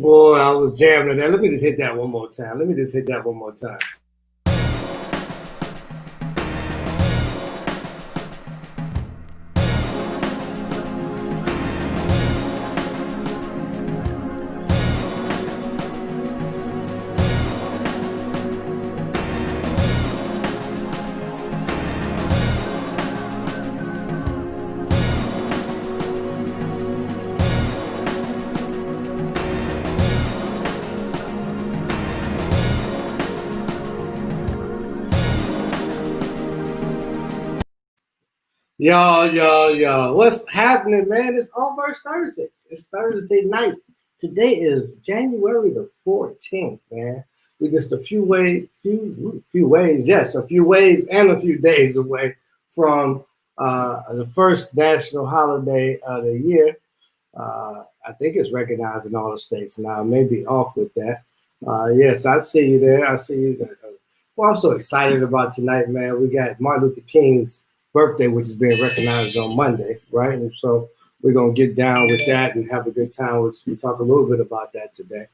Boy, I was jamming there. Let me just hit that one more time. Let me just hit that one more time. Yo. What's happening, man? It's ALLVERSE Thursdays. It's Thursday night. Today is January the 14th, man. We're just a few ways and a few days away from the first national holiday of the year. I think it's recognized in all the states now. I may be off with that. Yes, I see you there. I see you there. Well, I'm so excited about tonight, man. We got Martin Luther King's birthday, which is being recognized on Monday, right? And so we're going to get down with that and have a good time. We'll talk a little bit about that today.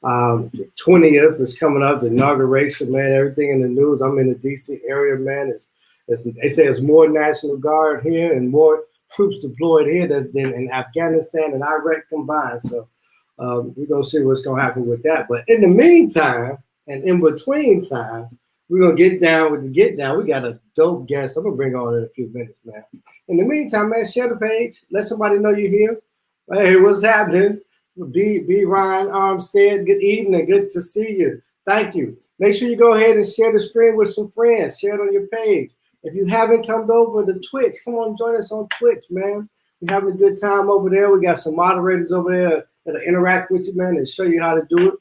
The 20th is coming up, the inauguration, man. Everything in the news. I'm in the D.C. area, man. They say it's more National Guard here and more troops deployed here than in Afghanistan and Iraq combined. So we're going to see what's going to happen with that. But in the meantime, and in between time, we're going to get down with the get down. We got a dope guest. I'm going to bring on in a few minutes, man. In the meantime, man, share the page. Let somebody know you're here. Hey, what's happening? B. Ryan Armstead, good evening. Good to see you. Thank you. Make sure you go ahead and share the stream with some friends. Share it on your page. If you haven't come over to Twitch, come on, join us on Twitch, man. We're having a good time over there. We got some moderators over there that'll interact with you, man, and show you how to do it.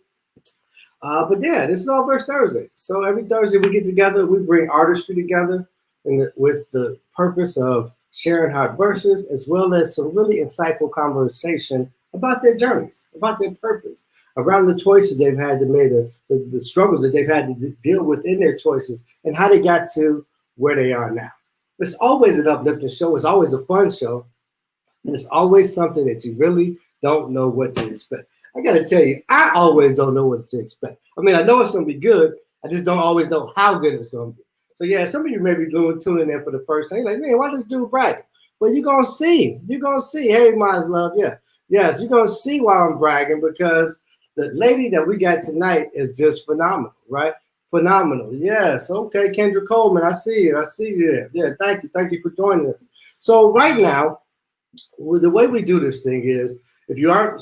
But yeah, this is ALLVERSE Thursday. So every Thursday we get together, we bring artistry together with the purpose of sharing hard verses as well as some really insightful conversation about their journeys, about their purpose, around the choices they've had to make, the struggles that they've had to deal with in their choices and how they got to where they are now. It's always an uplifting show. It's always a fun show. And it's always something that you really don't know what to expect. I got to tell you, I always don't know what to expect. I mean, I know it's going to be good. I just don't always know how good it's going to be. So, yeah, some of you may be tuning in for the first time. You're like, man, why this dude bragging? Well, you're going to see. You're going to see. Hey, Mine's Love. Yeah. Yes, you're going to see why I'm bragging because the lady that we got tonight is just phenomenal, right? Phenomenal. Yes. Okay, Kendra Coleman, I see you. I see you there. Yeah, thank you. Thank you for joining us. So right now, the way we do this thing is if you aren't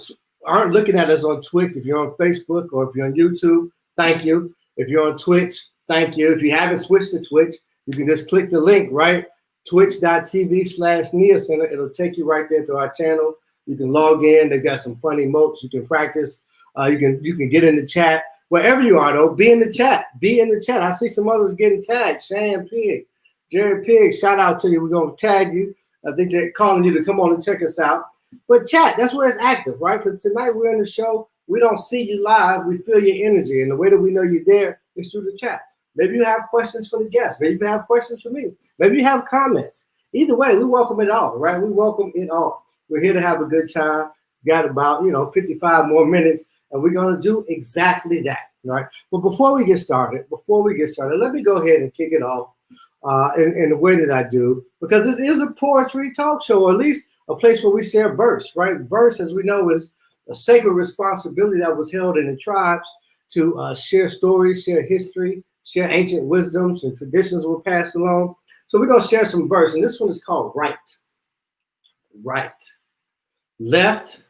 looking at us on Twitch, if you're on Facebook or if you're on YouTube, thank you. If you're on Twitch, thank you. If you haven't switched to Twitch, you can just click the link, right? Twitch.tv/Nia Center. It'll take you right there to our channel. You can log in. They've got some funny emotes. You can practice. You can get in the chat. Wherever you are, though, be in the chat. Be in the chat. I see some others getting tagged. Shan Pig, Jerry Pig, shout out to you. We're going to tag you. I think they're calling you to come on and check us out. But chat, that's where it's active, right? Because tonight we're in the show. We don't see you live. We feel your energy. And the way that we know you're there is through the chat. Maybe you have questions for the guests. Maybe you have questions for me. Maybe you have comments. Either way, we welcome it all, right? We welcome it all. We're here to have a good time. Got about, 55 more minutes, and we're going to do exactly that, right? But before we get started, let me go ahead and kick it off in the way that I do, because this is a poetry talk show, or at least a place where we share verse, right? Verse, as we know, is a sacred responsibility that was held in the tribes to share stories, share history, share ancient wisdoms and traditions were passed along. So we're going to share some verse, and this one is called Right. Right. Left,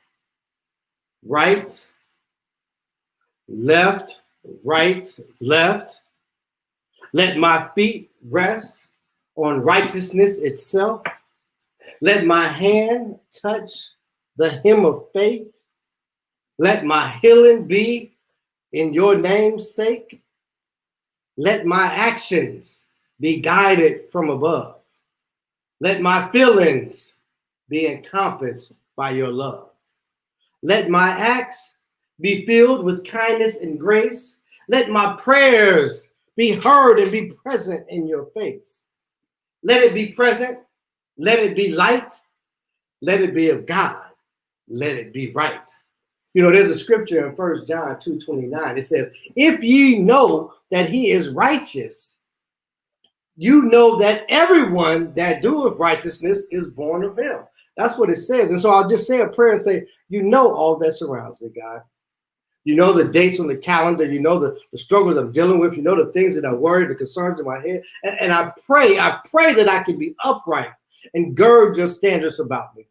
right, left, right, left. Let my feet rest on righteousness itself. Let my hand touch the hem of faith. Let my healing be in your name's sake. Let my actions be guided from above. Let my feelings be encompassed by your love. Let my acts be filled with kindness and grace. Let my prayers be heard and be present in your face. Let it be present. Let it be light. Let it be of God. Let it be right. You know, there's a scripture in 1 John 2:29. It says, if ye know that he is righteous, you know that everyone that doeth righteousness is born of him. That's what it says. And so I'll just say a prayer and say, you know all that surrounds me, God. You know the dates on the calendar. You know the struggles I'm dealing with. You know the things that I worry, the concerns in my head. And I pray that I can be upright and gird your standards about me.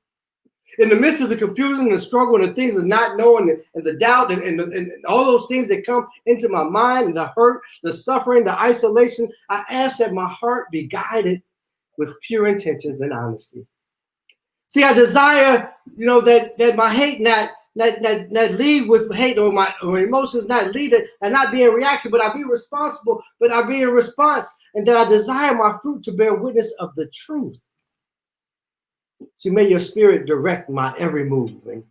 In the midst of the confusion and the struggle and the things of not knowing and the doubt and all those things that come into my mind, and the hurt, the suffering, the isolation, I ask that my heart be guided with pure intentions and honesty. See, I desire, you know, that my hate not lead with hate, or my emotions not lead it and not be in reaction, but I be responsible, but I be in response, and that I desire my fruit to bear witness of the truth. So may your spirit direct my every move, and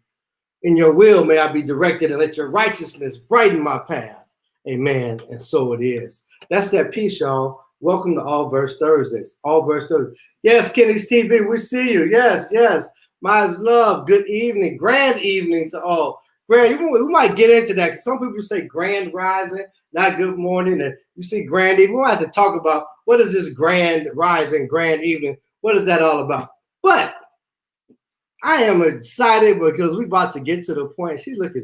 in your will may I be directed, and let your righteousness brighten my path. Amen. And so it is. That's that piece, y'all. Welcome to All-Verse Thursdays. All-Verse Thursdays. Yes, Kenny's TV, we see you. Yes, yes. My love. Good evening. Grand evening to all. Grand, we might get into that. Some people say grand rising, not good morning. And you see grand evening. We'll have to talk about what is this grand rising, grand evening. What is that all about? But I am excited because we're about to get to the point. She's looking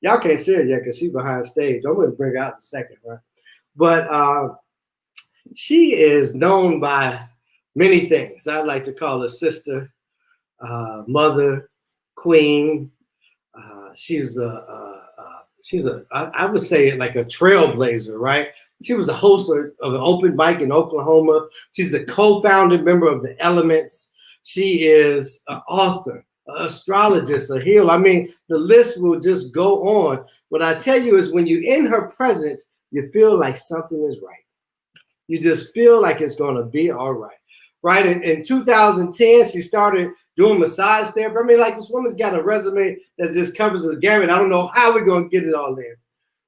y'all can't see her yet because she's behind stage. I'm going to bring her out in a second, right? But she is known by many things. I like to call her sister, mother, queen. She's I would say like a trailblazer, right? She was the host of an open mic in Oklahoma. She's the co-founding member of the Elements. She is an author, an astrologist, a healer. I mean, the list will just go on. What I tell you is when you're in her presence, you feel like something is right. You just feel like it's going to be all right. Right? In 2010, she started doing massage therapy. I mean, like, this woman's got a resume that just covers the gamut. I don't know how we're going to get it all in.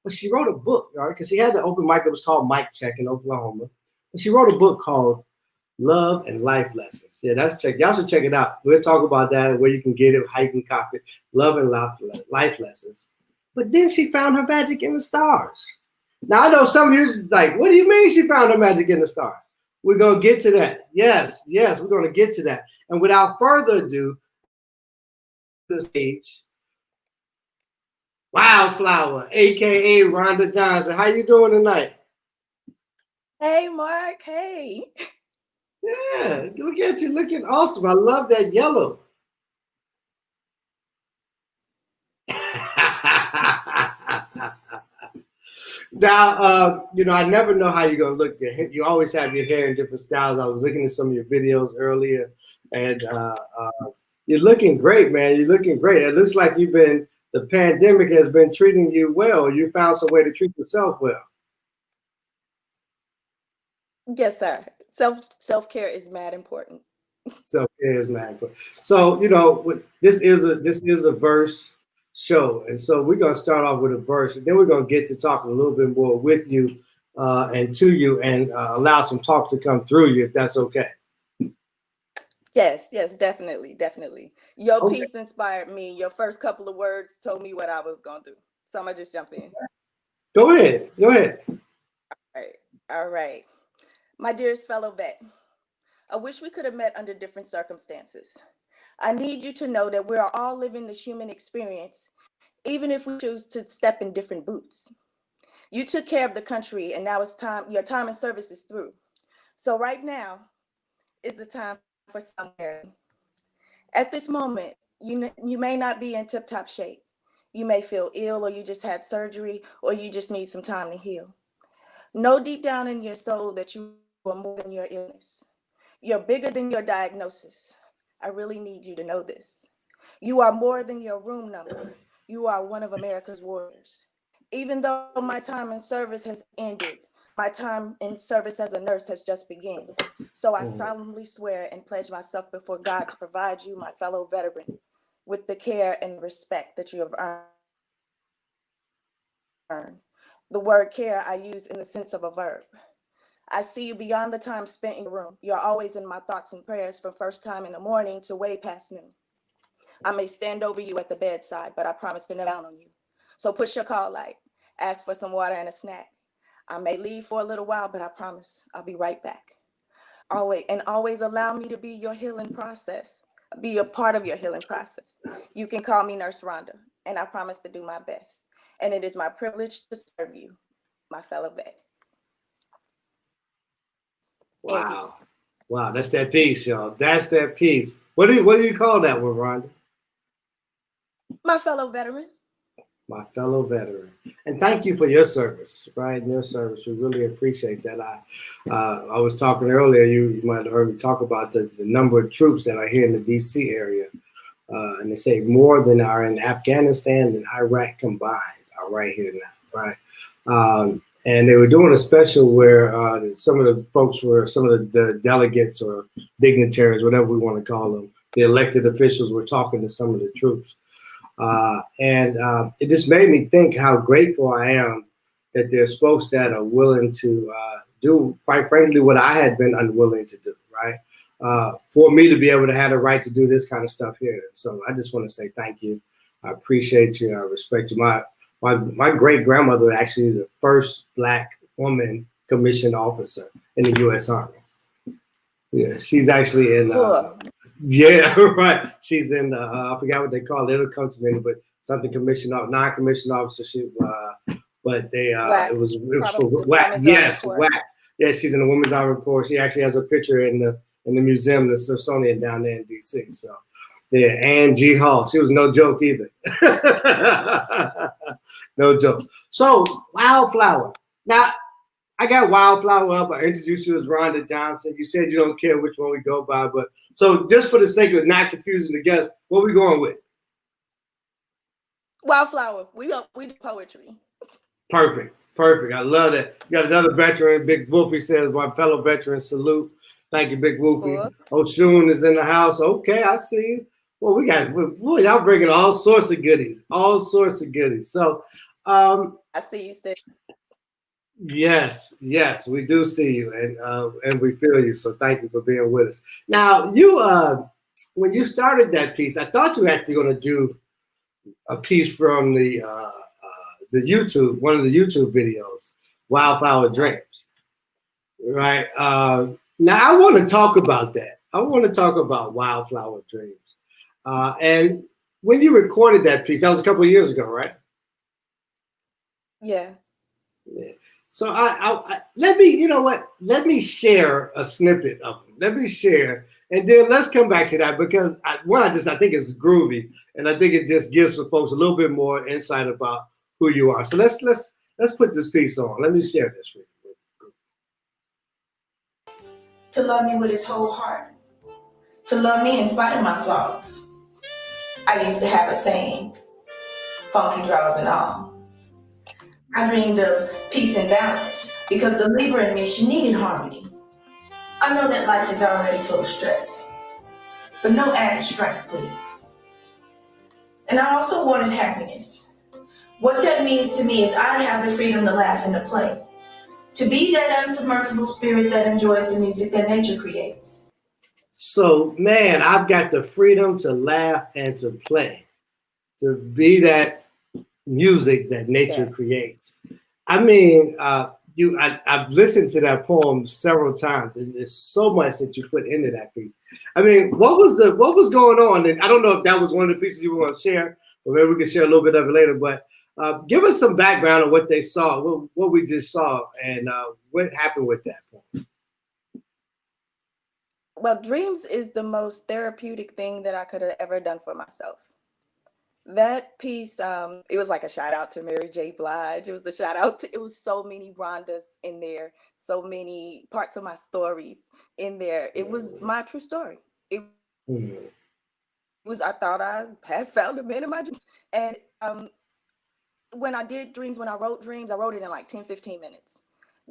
But she wrote a book, right? Because she had the open mic that was called Mic Check in Oklahoma. And she wrote a book called Love and Life Lessons. Yeah, y'all should check it out. We'll talk about that, where you can get it, how you can copy it. Love and Life Lessons. But then she found her magic in the stars. Now, I know some of you like, what do you mean she found her magic in the stars? We're going to get to that. Yes, we're going to get to that. And without further ado, the stage, Wildflower, a.k.a. Rhonda Johnson. How you doing tonight? Hey, Mark. Hey. Yeah, look at you looking awesome. I love that yellow. Now, you know, I never know how you're going to look. You always have your hair in different styles. I was looking at some of your videos earlier, and you're looking great, man. You're looking great. It looks like the pandemic has been treating you well. You found some way to treat yourself well. Yes, sir. Self-care is mad important. Self-care is mad important. So, you know, this is a verse show, and so we're going to start off with a verse, and then we're going to get to talking a little bit more with you and to you, and allow some talk to come through you, if that's okay. Yes, definitely. Your piece inspired me. Your first couple of words told me what I was going to do. So I'm going to just jump in. Go ahead. All right. My dearest fellow vet, I wish we could have met under different circumstances. I need you to know that we are all living this human experience, even if we choose to step in different boots. You took care of the country, and now it's time. Your time in service is through. So right now is the time for somewhere. At this moment, you may not be in tip-top shape. You may feel ill, or you just had surgery, or you just need some time to heal. Know deep down in your soul that you are more than your illness. You're bigger than your diagnosis. I really need you to know this. You are more than your room number. You are one of America's warriors. Even though my time in service has ended, my time in service as a nurse has just begun. So I solemnly swear and pledge myself before God to provide you, my fellow veteran, with the care and respect that you have earned. The word care I use in the sense of a verb. I see you beyond the time spent in your room. You're always in my thoughts and prayers, from first time in the morning to way past noon. I may stand over you at the bedside, but I promise to never down on you. So push your call light, ask for some water and a snack. I may leave for a little while, but I promise I'll be right back. Always allow me to be your healing process, be a part of your healing process. You can call me Nurse Rhonda, and I promise to do my best. And it is my privilege to serve you, my fellow vet. In peace. Wow. Wow, that's that piece, y'all. That's that piece. What do you call that one, Rhonda? My fellow veteran. My fellow veteran. And thank you for your service, right? Your service. We really appreciate that. I was talking earlier, you might have heard me talk about the number of troops that are here in the DC area. And they say more than are in Afghanistan and Iraq combined are right here now, right? And they were doing a special where some of the folks were, some of the delegates or dignitaries, whatever we want to call them, the elected officials were talking to some of the troops. And it just made me think how grateful I am that there's folks that are willing to do, quite frankly, what I had been unwilling to do, right? For me to be able to have the right to do this kind of stuff here. So I just want to say thank you. I appreciate you. I respect you. My great grandmother actually the first Black woman commissioned officer in the U.S. Army. Yeah, she's actually in. Yeah, right. She's in. I forgot what they call it. It'll come to me, but something non-commissioned officership. But they it was for WAC. Yes, WAC. Yeah, she's in the Women's Army Corps. She actually has a picture in the museum, the Smithsonian down there in D.C. So, yeah, Ann G. Hall. She was no joke either. No joke. So, Wildflower. Now, I got Wildflower up. I introduced you as Rhonda Johnson. You said you don't care which one we go by, but so just for the sake of not confusing the guests, what are we going with? Wildflower. We do poetry. Perfect. I love that. You got another veteran. Big Wolfie says, my fellow veteran, salute. Thank you, Big Wolfie. Oshun is in the house. Okay, I see you. Well, we got, boy, y'all bringing all sorts of goodies. So, I see you still. Yes, we do see you, and we feel you. So thank you for being with us. Now, you when you started that piece, I thought you were actually going to do a piece from the YouTube, one of the YouTube videos, Wildflower Dreams, right? Now I want to talk about that. I want to talk about Wildflower Dreams, and when you recorded that piece, that was a couple of years ago, right? Yeah. So I let me, you know what? Let me share a snippet of them. Let me share, and then let's come back to that because I think it's groovy, and I think it just gives some folks a little bit more insight about who you are. So let's put this piece on. Let me share this with you. To love me with his whole heart, to love me in spite of my flaws. I used to have a saying, funky draws and all. I dreamed of peace and balance because the Libra in me, she needed harmony. I know that life is already full of stress, but no added strength, please. And I also wanted happiness. What that means to me is I have the freedom to laugh and to play, to be that unsubmersible spirit that enjoys the music that nature creates. So, man, I've got the freedom to laugh and to play, to be that music that nature creates. I mean, I've listened to that poem several times, and there's so much that you put into that piece. I mean, what was going on? And I don't know if that was one of the pieces you want to share, or maybe we can share a little bit of it later. But give us some background on what they saw, what we just saw, and what happened with that poem. Well, dreams is the most therapeutic thing that I could have ever done for myself. That piece, it was like a shout out to Mary J. Blige. It was a shout out to, it was so many Rhondas in there, so many parts of my stories in there. It was my true story. It was, I thought I had found a man in my dreams. And when I did dreams, when I wrote dreams, I wrote it in like 10, 15 minutes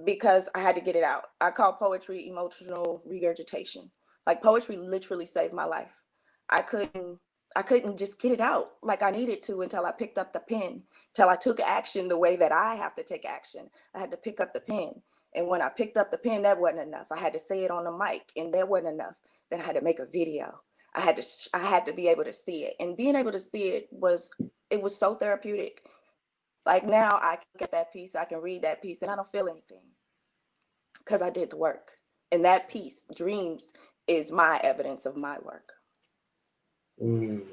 because I had to get it out. I call poetry emotional regurgitation. Like poetry literally saved my life. I couldn't just get it out like I needed to until I picked up the pen, till I took action the way that I have to take action. I had to pick up the pen. And when I picked up the pen, that wasn't enough. I had to say it on the mic, and that wasn't enough. Then I had to make a video. I had to be able to see it, and being able to see it was so therapeutic. Like now I can look at that piece, I can read that piece, and I don't feel anything because I did the work. And that piece, dreams, is my evidence of my work. Mm.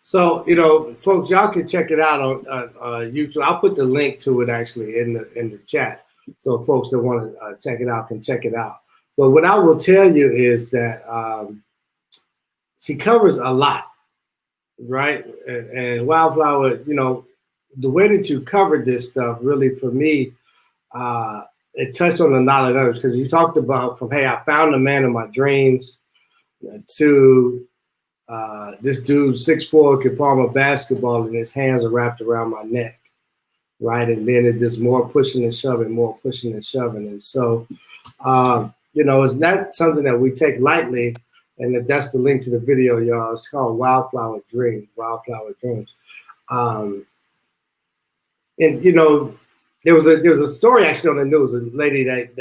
So, you know, folks, y'all can check it out on YouTube. I'll put the link to it actually in the chat, so folks that want to check it out can check it out. But what I will tell you is that she covers a lot, right? And Wildflower, you know, the way that you covered this stuff really for me, it touched on a lot of others, because you talked about from, hey, I found the man of my dreams, to this dude 6'4" could palm a basketball and his hands are wrapped around my neck, right? And then it just more pushing and shoving, more pushing and shoving. And so, you know, it's not something that we take lightly. And if that's the link to the video, y'all, it's called Wildflower Dreams, Wildflower Dreams. And, you know, there was a story actually on the news, a lady that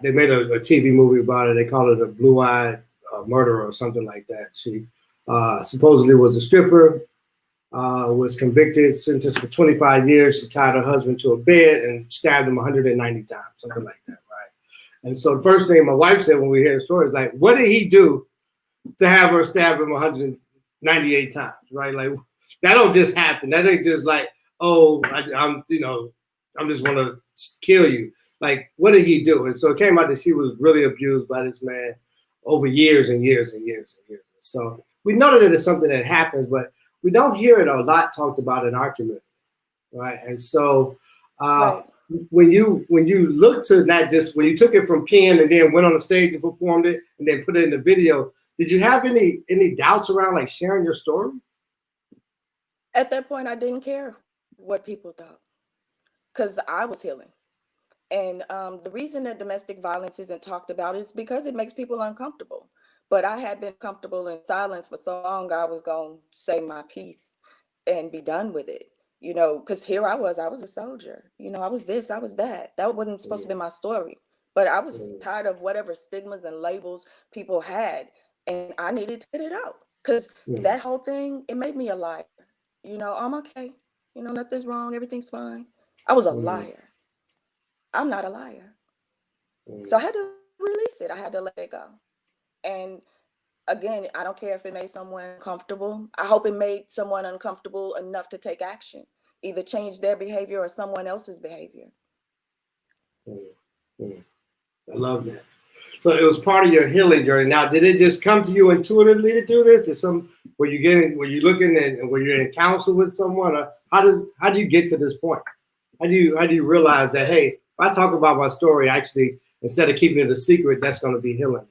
they made a TV movie about it. They called it a blue-eyed murderer or something like that. She supposedly was a stripper, was convicted, sentenced for 25 years. She tied her husband to a bed and stabbed him 190 times, something like that, right? And so the first thing my wife said when we heard the story is like, what did he do to have her stab him 198 times, right? Like, that don't just happen. That ain't just like, oh, I'm just want to kill you. Like, what did he do? And so it came out that she was really abused by this man over years and years and years and years. So we know that it's something that happens, but we don't hear it a lot talked about in our community, right? And so Right. when you look to not just when you took it from pen and then went on the stage and performed it and then put it in the video, did you have any doubts around like sharing your story? At that point, I didn't care what people thought because I was healing. And the reason that domestic violence isn't talked about is because it makes people uncomfortable. But I had been comfortable in silence for so long, I was going to say my piece and be done with it. You know, because here I was a soldier. You know, I was this, I was that. That wasn't supposed to be my story. But I was tired of whatever stigmas and labels people had. And I needed to get it out. Because that whole thing, it made me a liar. You know, I'm okay. You know, nothing's wrong. Everything's fine. I was a liar. I'm not a liar. So I had to release it. I had to let it go. And again, I don't care if it made someone comfortable. I hope it made someone uncomfortable enough to take action, either change their behavior or someone else's behavior. I love that. So it was part of your healing journey. Now, did it just come to you intuitively to do this? Were you looking and were you in counsel with someone? Or how do you get to this point? How do you realize that, hey, if I talk about my story, actually, instead of keeping it a secret, that's going to be healing?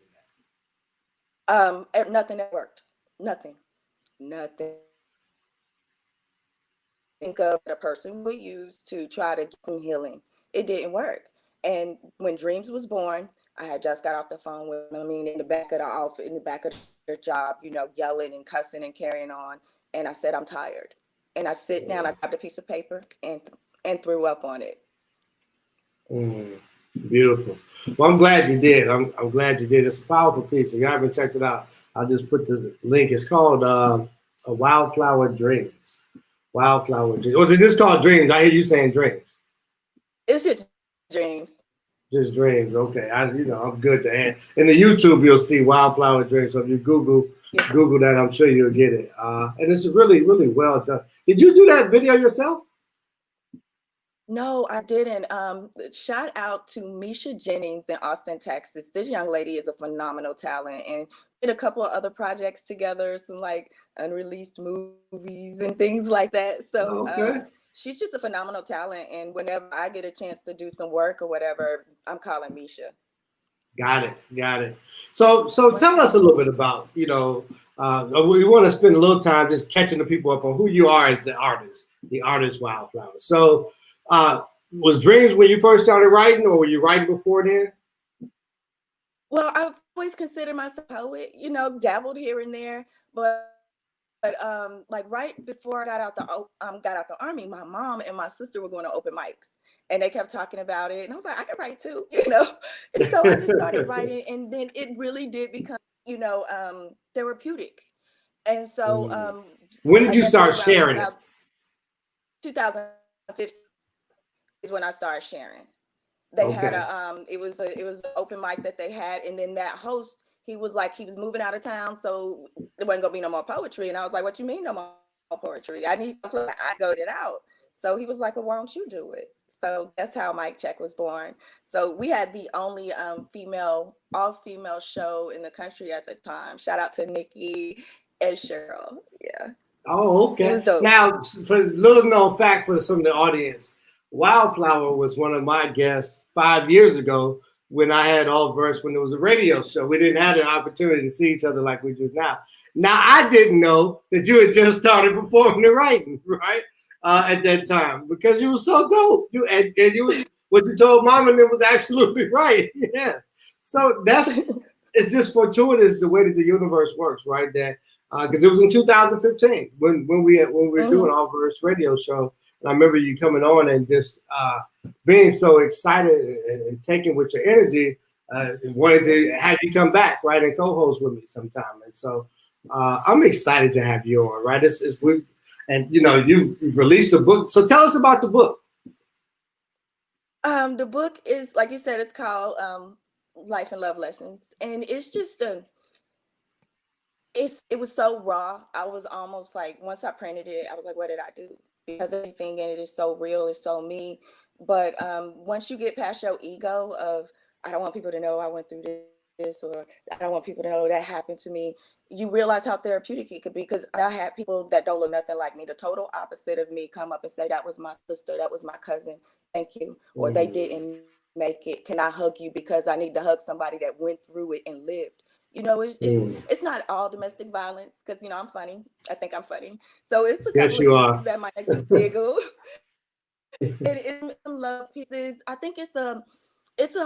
Nothing that worked. Nothing. Think of a person would use to try to get some healing. It didn't work. And when Dreams was born, I had just got off the phone with in the back of the office, in the back of their job, you know, yelling and cussing and carrying on. And I said, I'm tired. And I sit down, I grabbed a piece of paper and threw up on it. Beautiful. Well, I'm glad you did. I'm glad you did. It's a powerful piece. If you haven't checked it out, I'll just put the link. It's called a Wildflower Dreams. Wildflower Dreams. Was it just called Dreams? I hear you saying Dreams. It's just Dreams. Just Dreams. Okay. I'm good to add. In the YouTube, you'll see Wildflower Dreams. So if you Google that, I'm sure you'll get it. And it's really, really well done. Did you do that video yourself? No, I didn't. Shout out to Misha Jennings in Austin, Texas. This young lady is a phenomenal talent and did a couple of other projects together, some like unreleased movies and things like that. So she's just a phenomenal talent. And whenever I get a chance to do some work or whatever, I'm calling Misha. Got it. So tell us a little bit about, we want to spend a little time just catching the people up on who you are as the artist Wildflower. So was Dreams when you first started writing, or were you writing before then? Well, I've always considered myself a poet, dabbled here and there, but like right before I got out the army, my mom and my sister were going to open mics, and they kept talking about it, and I was like, I can write too, And so I just started writing, and then it really did become, therapeutic. And so when did I you guess it start was around sharing it? 2015 is when I started sharing. They had Okay. it was an open mic that they had, and then that host, he was like, he was moving out of town, so there wasn't gonna be no more poetry. And I was like, what you mean no more poetry? I need to play. I got it out. So he was like, well, why don't you do it? So that's how Mike Check was born. So we had the only all-female show in the country at the time. Shout out to Nikki and Cheryl. Yeah, Oh, it okay. was dope. Now, for a little known fact for some of the audience, Wildflower was one of my guests 5 years ago when I had All Verse when it was a radio show. We didn't have the opportunity to see each other like we do now. Now, I didn't know that you had just started performing and writing, right? At that time because you were so dope. And you what you told mom and it was absolutely right. Yeah. So it's just fortuitous the way that the universe works, right? That because it was in 2015 when we were doing Mhm. our first radio show, and I remember you coming on and just being so excited and taking with your energy, and wanted to have you come back, right, and co-host with me sometime. And so I'm excited to have you on, right? It's we, and you've released a book, so tell us about the book. The book is, like you said, it's called Life and Love Lessons, and it's just it was so raw. I was almost like, once I printed it, I was like, what did I do? Because everything in it is so real, it's so me. But once you get past your ego of, I don't want people to know I went through this, or I don't want people to know that happened to me, you realize how therapeutic it could be. Because I had people that don't look nothing like me, the total opposite of me, come up and say, that was my sister, that was my cousin, thank you. Or they Mm, didn't make it. Can I hug you? Because I need to hug somebody that went through it and lived. mm. It's not all domestic violence, because I'm funny. I think I'm funny. So it's a Yes, couple of you pieces are. that might make you giggle. It is some love pieces. I think it's a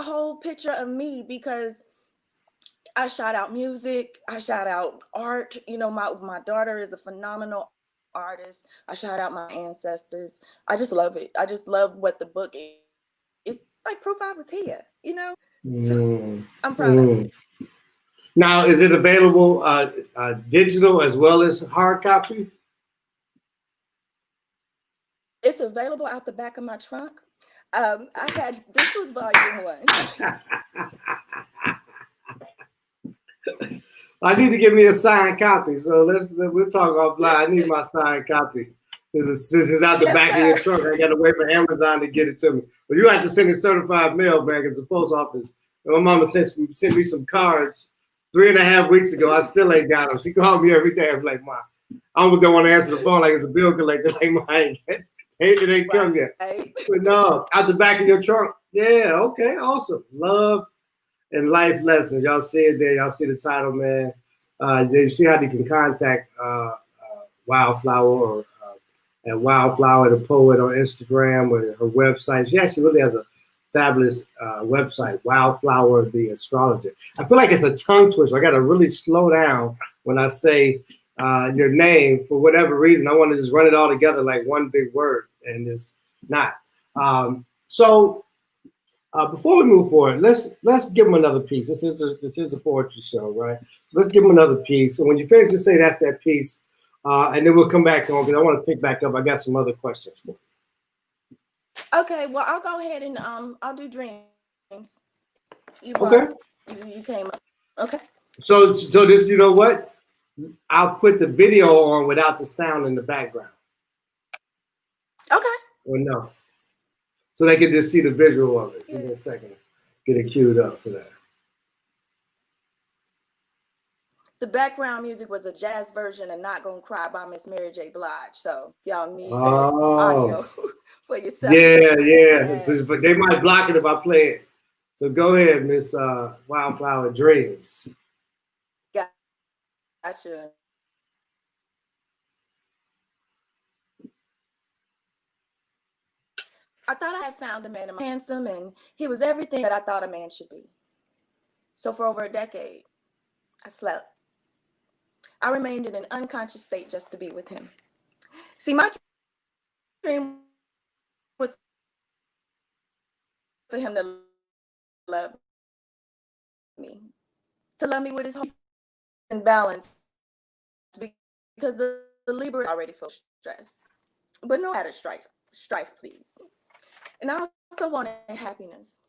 whole picture of me, because I shout out music, I shout out art. My daughter is a phenomenal artist. I shout out my ancestors. I just love it. I just love what the book is. It's like proof I was here. So Mm, I'm proud of mm. it. Now, is it available digital as well as hard copy? It's available out the back of my trunk. This was volume one. I need to give me a signed copy. So we'll talk offline. I need my signed copy. This is out the Yes, back of your sir. truck. I got to wait for Amazon to get it to me. But you have to send it certified mail back at the post office. And my mama sent me some cards 3.5 weeks ago. I still ain't got them. She called me every day. I'm like, Ma, I almost don't want to answer the phone like it's a bill collector. Like, Ma, it ain't come yet. Right. But no, out the back of your trunk. Yeah, okay, awesome. Love and life lessons. Y'all see it there. Y'all see the title, man. You see how you can contact Wildflower or at Wildflower the Poet on Instagram or her website. She actually really has a fabulous website, Wildflower the Astrologer. I feel like it's a tongue twister. I got to really slow down when I say your name for whatever reason. I want to just run it all together like one big word, and it's not. So before we move forward, let's give them another piece. This is a poetry show, right? Let's give them another piece. So when you finish, just say that's that piece, and then we'll come back on because I want to pick back up. I got some other questions for Okay, well, I'll go ahead and I'll do dreams. You you. Okay. brought you came up. Okay. So this, you know what? I'll put the video on without the sound in the background, Okay. or no, so they can just see the visual of it. Give Yeah. me a second, get it queued up for that. The background music was a jazz version of "Not Gonna Cry" by Miss Mary J. Blige. So y'all need that Oh, audio for yourself. yeah. Yeah. But they might block it if I play it. So go ahead, Miss Wildflower Dreams. Gotcha. I thought I had found a man in my handsome, and he was everything that I thought a man should be. So for over a decade, I slept. I remained in an unconscious state just to be with him. See, my dream was for him to love me, with his whole in balance because the Libra already full of stress. But no matter strife, please. And I also wanted happiness.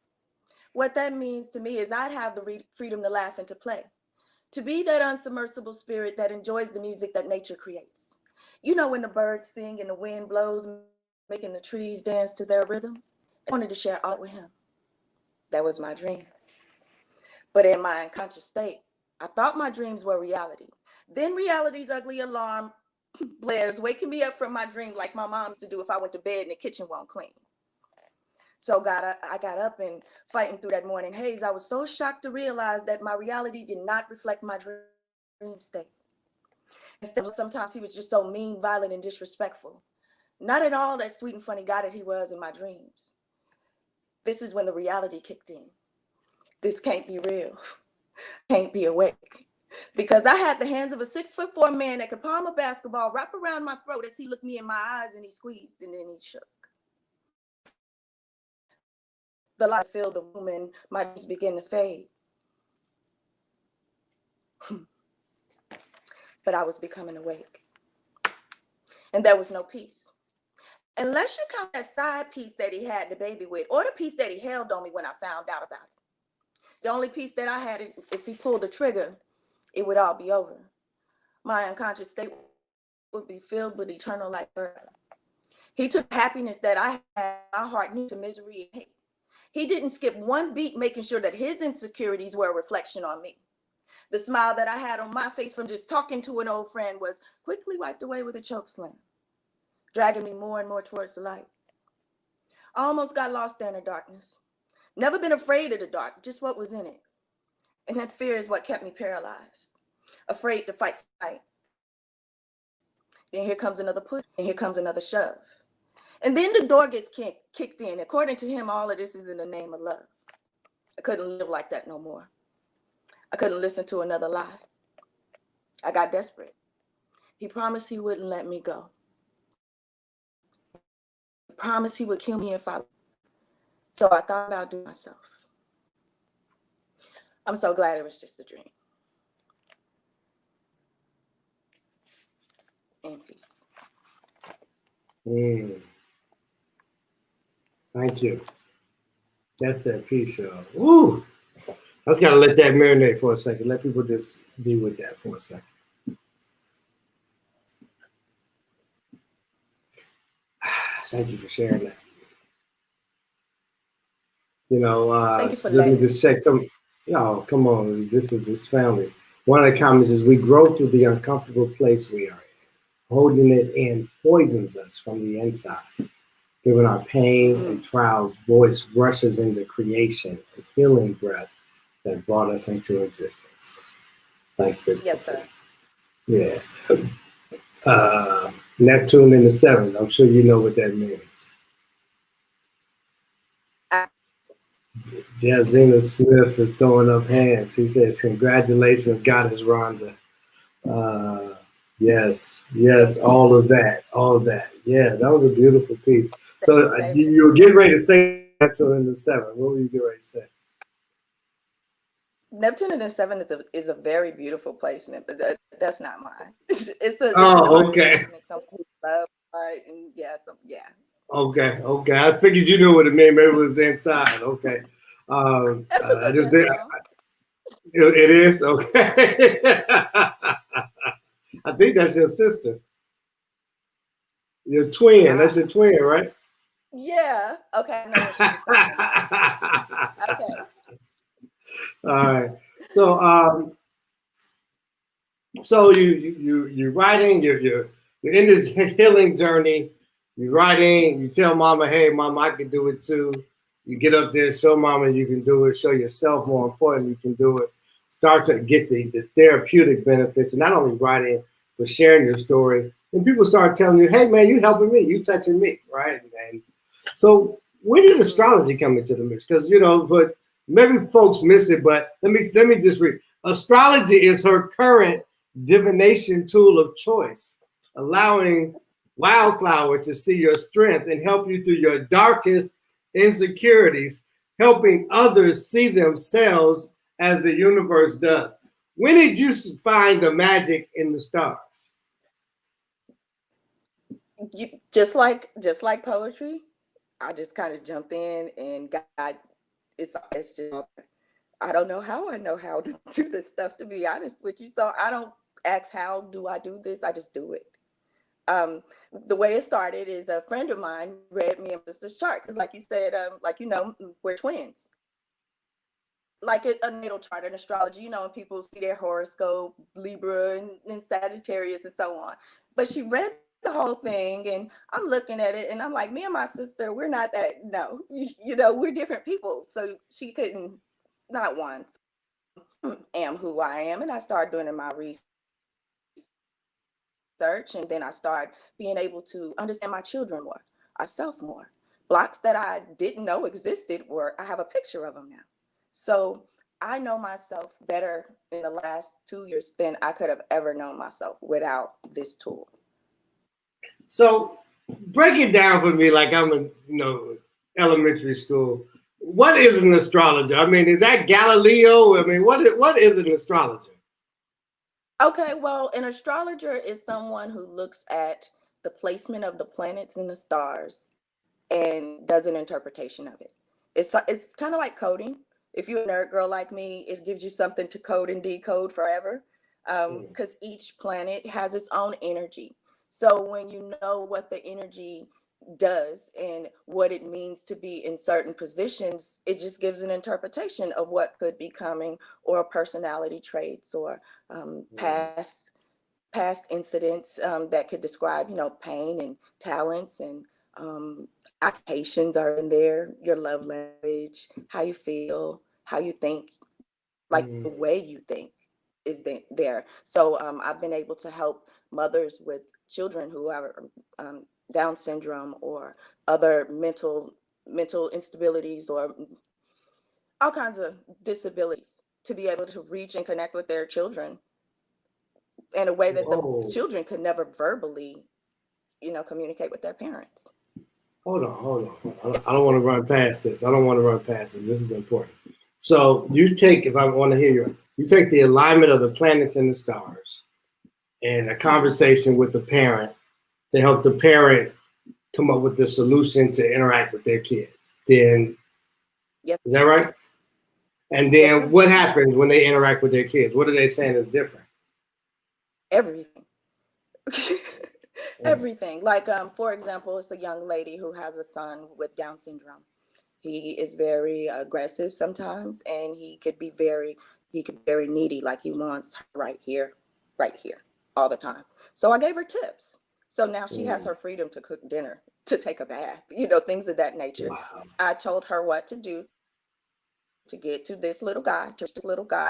What that means to me is I'd have the freedom to laugh and to play, to be that unsubmersible spirit that enjoys the music that nature creates. You know, when the birds sing and the wind blows, making the trees dance to their rhythm. I wanted to share art with him. That was my dream. But in my unconscious state, I thought my dreams were reality. Then reality's ugly alarm blares, waking me up from my dream like my mom used to do if I went to bed and the kitchen won't clean. So I got up and fighting through that morning haze. I was so shocked to realize that my reality did not reflect my dream state. Instead, sometimes he was just so mean, violent, and disrespectful. Not at all that sweet and funny guy that he was in my dreams. This is when the reality kicked in. This can't be real. Can't be awake. Because I had the hands of a 6'4" man that could palm a basketball, wrap around my throat as he looked me in my eyes and he squeezed and then he shook. The light filled the room and my dreams began to fade. But I was becoming awake. And there was no peace. Unless you count that side piece that he had the baby with, or the piece that he held on me when I found out about it. The only piece that I had, if he pulled the trigger, it would all be over. My unconscious state would be filled with eternal light forever. He took happiness that I had, my heart knew, to misery and hate. He didn't skip one beat, making sure that his insecurities were a reflection on me. The smile that I had on my face from just talking to an old friend was quickly wiped away with a choke slam, dragging me more and more towards the light. I almost got lost there in the darkness. Never been afraid of the dark, just what was in it. And that fear is what kept me paralyzed, afraid to fight. Then here comes another push, and here comes another shove. And then the door gets kicked in. According to him, all of this is in the name of love. I couldn't live like that no more. I couldn't listen to another lie. I got desperate. He promised he wouldn't let me go. He promised he would kill me if I. So I thought about doing myself. I'm so glad it was just a dream. In peace. Thank you. That's that piece, y'all. Woo! I just gotta let that marinate for a second. Let people just be with that for a second. Thank you for sharing that. You know, so let me just check some. Oh, come on. This is his family. One of the comments is, we grow through the uncomfortable place we are in. Holding it in poisons us from the inside. Given our pain and trials, voice rushes into creation, a healing breath that brought us into existence. Thanks, Big. Yes, sir. Yeah. Neptune in the 7th. I'm sure you know what that means. Jazina Smith is throwing up hands. He says, congratulations, Goddess Rhonda. Yes, all of that. Yeah, that was a beautiful piece. So you were getting ready to say Neptune in the 7th. What were you getting ready to say? Neptune in the 7th is a very beautiful placement, but that's not mine. It's okay. Some people love art and yeah. Okay. I figured you knew what it meant. Maybe it was inside. Okay. That's a good it is? Okay. I think that's your sister. Your twin. That's your twin, right? Yeah. Okay. I know what she was talking about. Okay. All right. So you're writing. You're in this healing journey. You're writing. You tell Mama, "Hey, Mama, I can do it too." You get up there, show Mama you can do it. Show yourself, more important, you can do it. Start to get the therapeutic benefits, and not only writing, but sharing your story. And people start telling you, "Hey, man, you helping me. You touching me, right?" And so, where did astrology come into the mix? Because but maybe folks miss it. But let me just read. Astrology is her current divination tool of choice, allowing Wildflower to see your strength and help you through your darkest insecurities, helping others see themselves as the universe does. when did you find the magic in the stars? Just like poetry, I just kind of jumped in and got it's just I don't know how I know how to do this stuff, to be honest with you. So I don't ask how do I do this, I just do it. The way it started is a friend of mine read me and my sister's chart because, like you said, like we're twins. Like a natal chart in astrology, when people see their horoscope, Libra and Sagittarius and so on. But she read the whole thing, and I'm looking at it, and I'm like, me and my sister, we're not that. No, we're different people. So she couldn't, not once, am who I am, and I started doing my research, and then I started being able to understand my children more, myself more. Blocks that I didn't know existed I have a picture of them now. So I know myself better in the last 2 years than I could have ever known myself without this tool. So break it down for me like I'm in elementary school. What is an astrologer? I mean, is that Galileo? I mean, what is an astrologer? Okay, well, an astrologer is someone who looks at the placement of the planets and the stars and does an interpretation of it. It's kind of like coding. If you're a nerd girl like me, it gives you something to code and decode forever, because each planet has its own energy. So when you know what the energy does and what it means to be in certain positions, it just gives an interpretation of what could be coming, or personality traits, or past incidents that could describe, pain and talents, and occupations are in there, your love language, how you feel, how you think, like the way you think is there. So I've been able to help mothers with children who have Down syndrome or other mental instabilities or all kinds of disabilities, to be able to reach and connect with their children in a way that the children could never verbally, communicate with their parents. Hold on. I don't want to run past this. This is important. So you take, if I want to hear you take the alignment of the planets and the stars and a conversation with the parent to help the parent come up with the solution to interact with their kids. Then, Yes. Is that right? And then what happens when they interact with their kids? What are they saying is different? Everything. Everything. Like, for example, it's a young lady who has a son with Down syndrome. He is very aggressive sometimes, and he could be very needy. Like, he wants right here, all the time. So I gave her tips. So now she has her freedom to cook dinner, to take a bath, things of that nature. Wow. I told her what to do to get to this little guy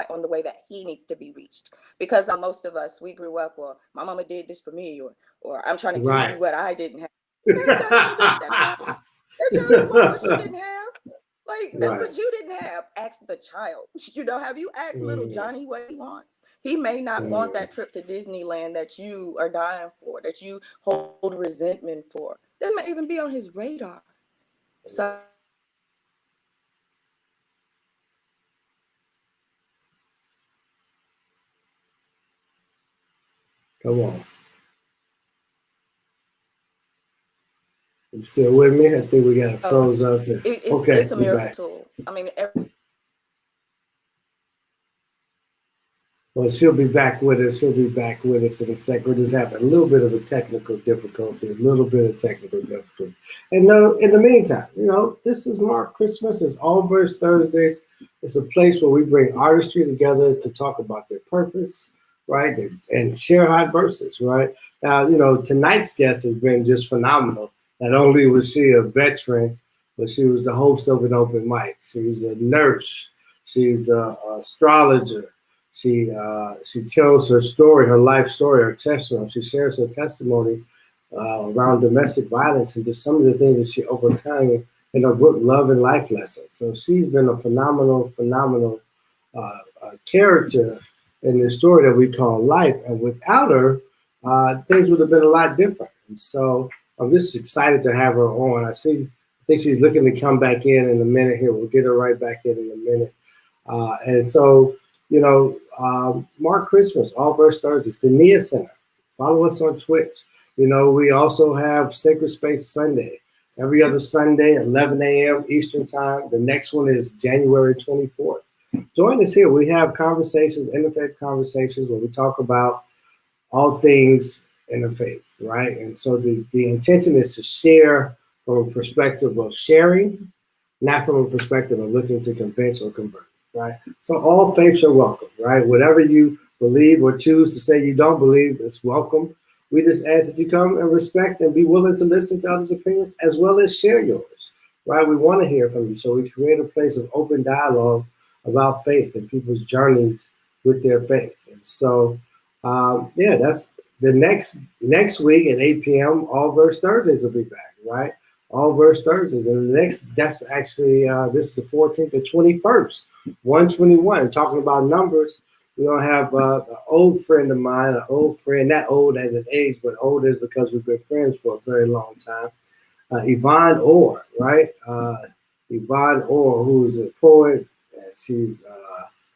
on the way that he needs to be reached. Because most of us, we grew up, well, my mama did this for me, or I'm trying to give you what I didn't have. That child what you didn't have. Like, that's what you didn't have. Ask the child. Have you asked little Johnny what he wants? He may not want that trip to Disneyland that you are dying for, that you hold resentment for. That might even be on his radar. So come on. You still with me? I think we got it froze up there. It's a miracle tool. I mean, well, she'll be back with us. in a sec. We're just having a little bit of technical difficulty. And in the meantime, this is Mark Christmas. It's ALLVERSE Thursdays. It's a place where we bring artistry together to talk about their purpose, right? And share hot verses, right? Now, tonight's guest has been just phenomenal. Not only was she a veteran, but she was the host of an open mic. She's a nurse. She's an astrologer. She tells her story, her life story, her testimony. She shares her testimony around domestic violence and just some of the things that she overcame in her book, Love and Life Lessons. So she's been a phenomenal character in this story that we call life. And without her, things would have been a lot different. And so I'm just excited to have her on. I think she's looking to come back in a minute here. We'll get her right back in a minute. And so Mark Christmas, ALLVERSE Thursdays, the Nia Center. Follow us on Twitch. We also have Sacred Space Sunday, every other Sunday, 11 a.m. Eastern Time. The next one is January 24th. Join us here. We have conversations, interfaith conversations, where we talk about all things interfaith, right? And so the intention is to share from a perspective of sharing, not from a perspective of looking to convince or convert, right? So all faiths are welcome, right? Whatever you believe or choose to say you don't believe, it's welcome. We just ask that you come and respect and be willing to listen to others' opinions as well as share yours, right? We want to hear from you. So we create a place of open dialogue about faith and people's journeys with their faith. And so, that's the next week at 8 p.m. ALLVERSE Thursdays will be back, right? ALLVERSE Thursdays. And that's actually, this is the 14th to 21st, 121. Talking about numbers, we're going to have an old friend of mine, not old as an age, but old is because we've been friends for a very long time. Yvonne Orr, right? Yvonne Orr, who's a poet, and she's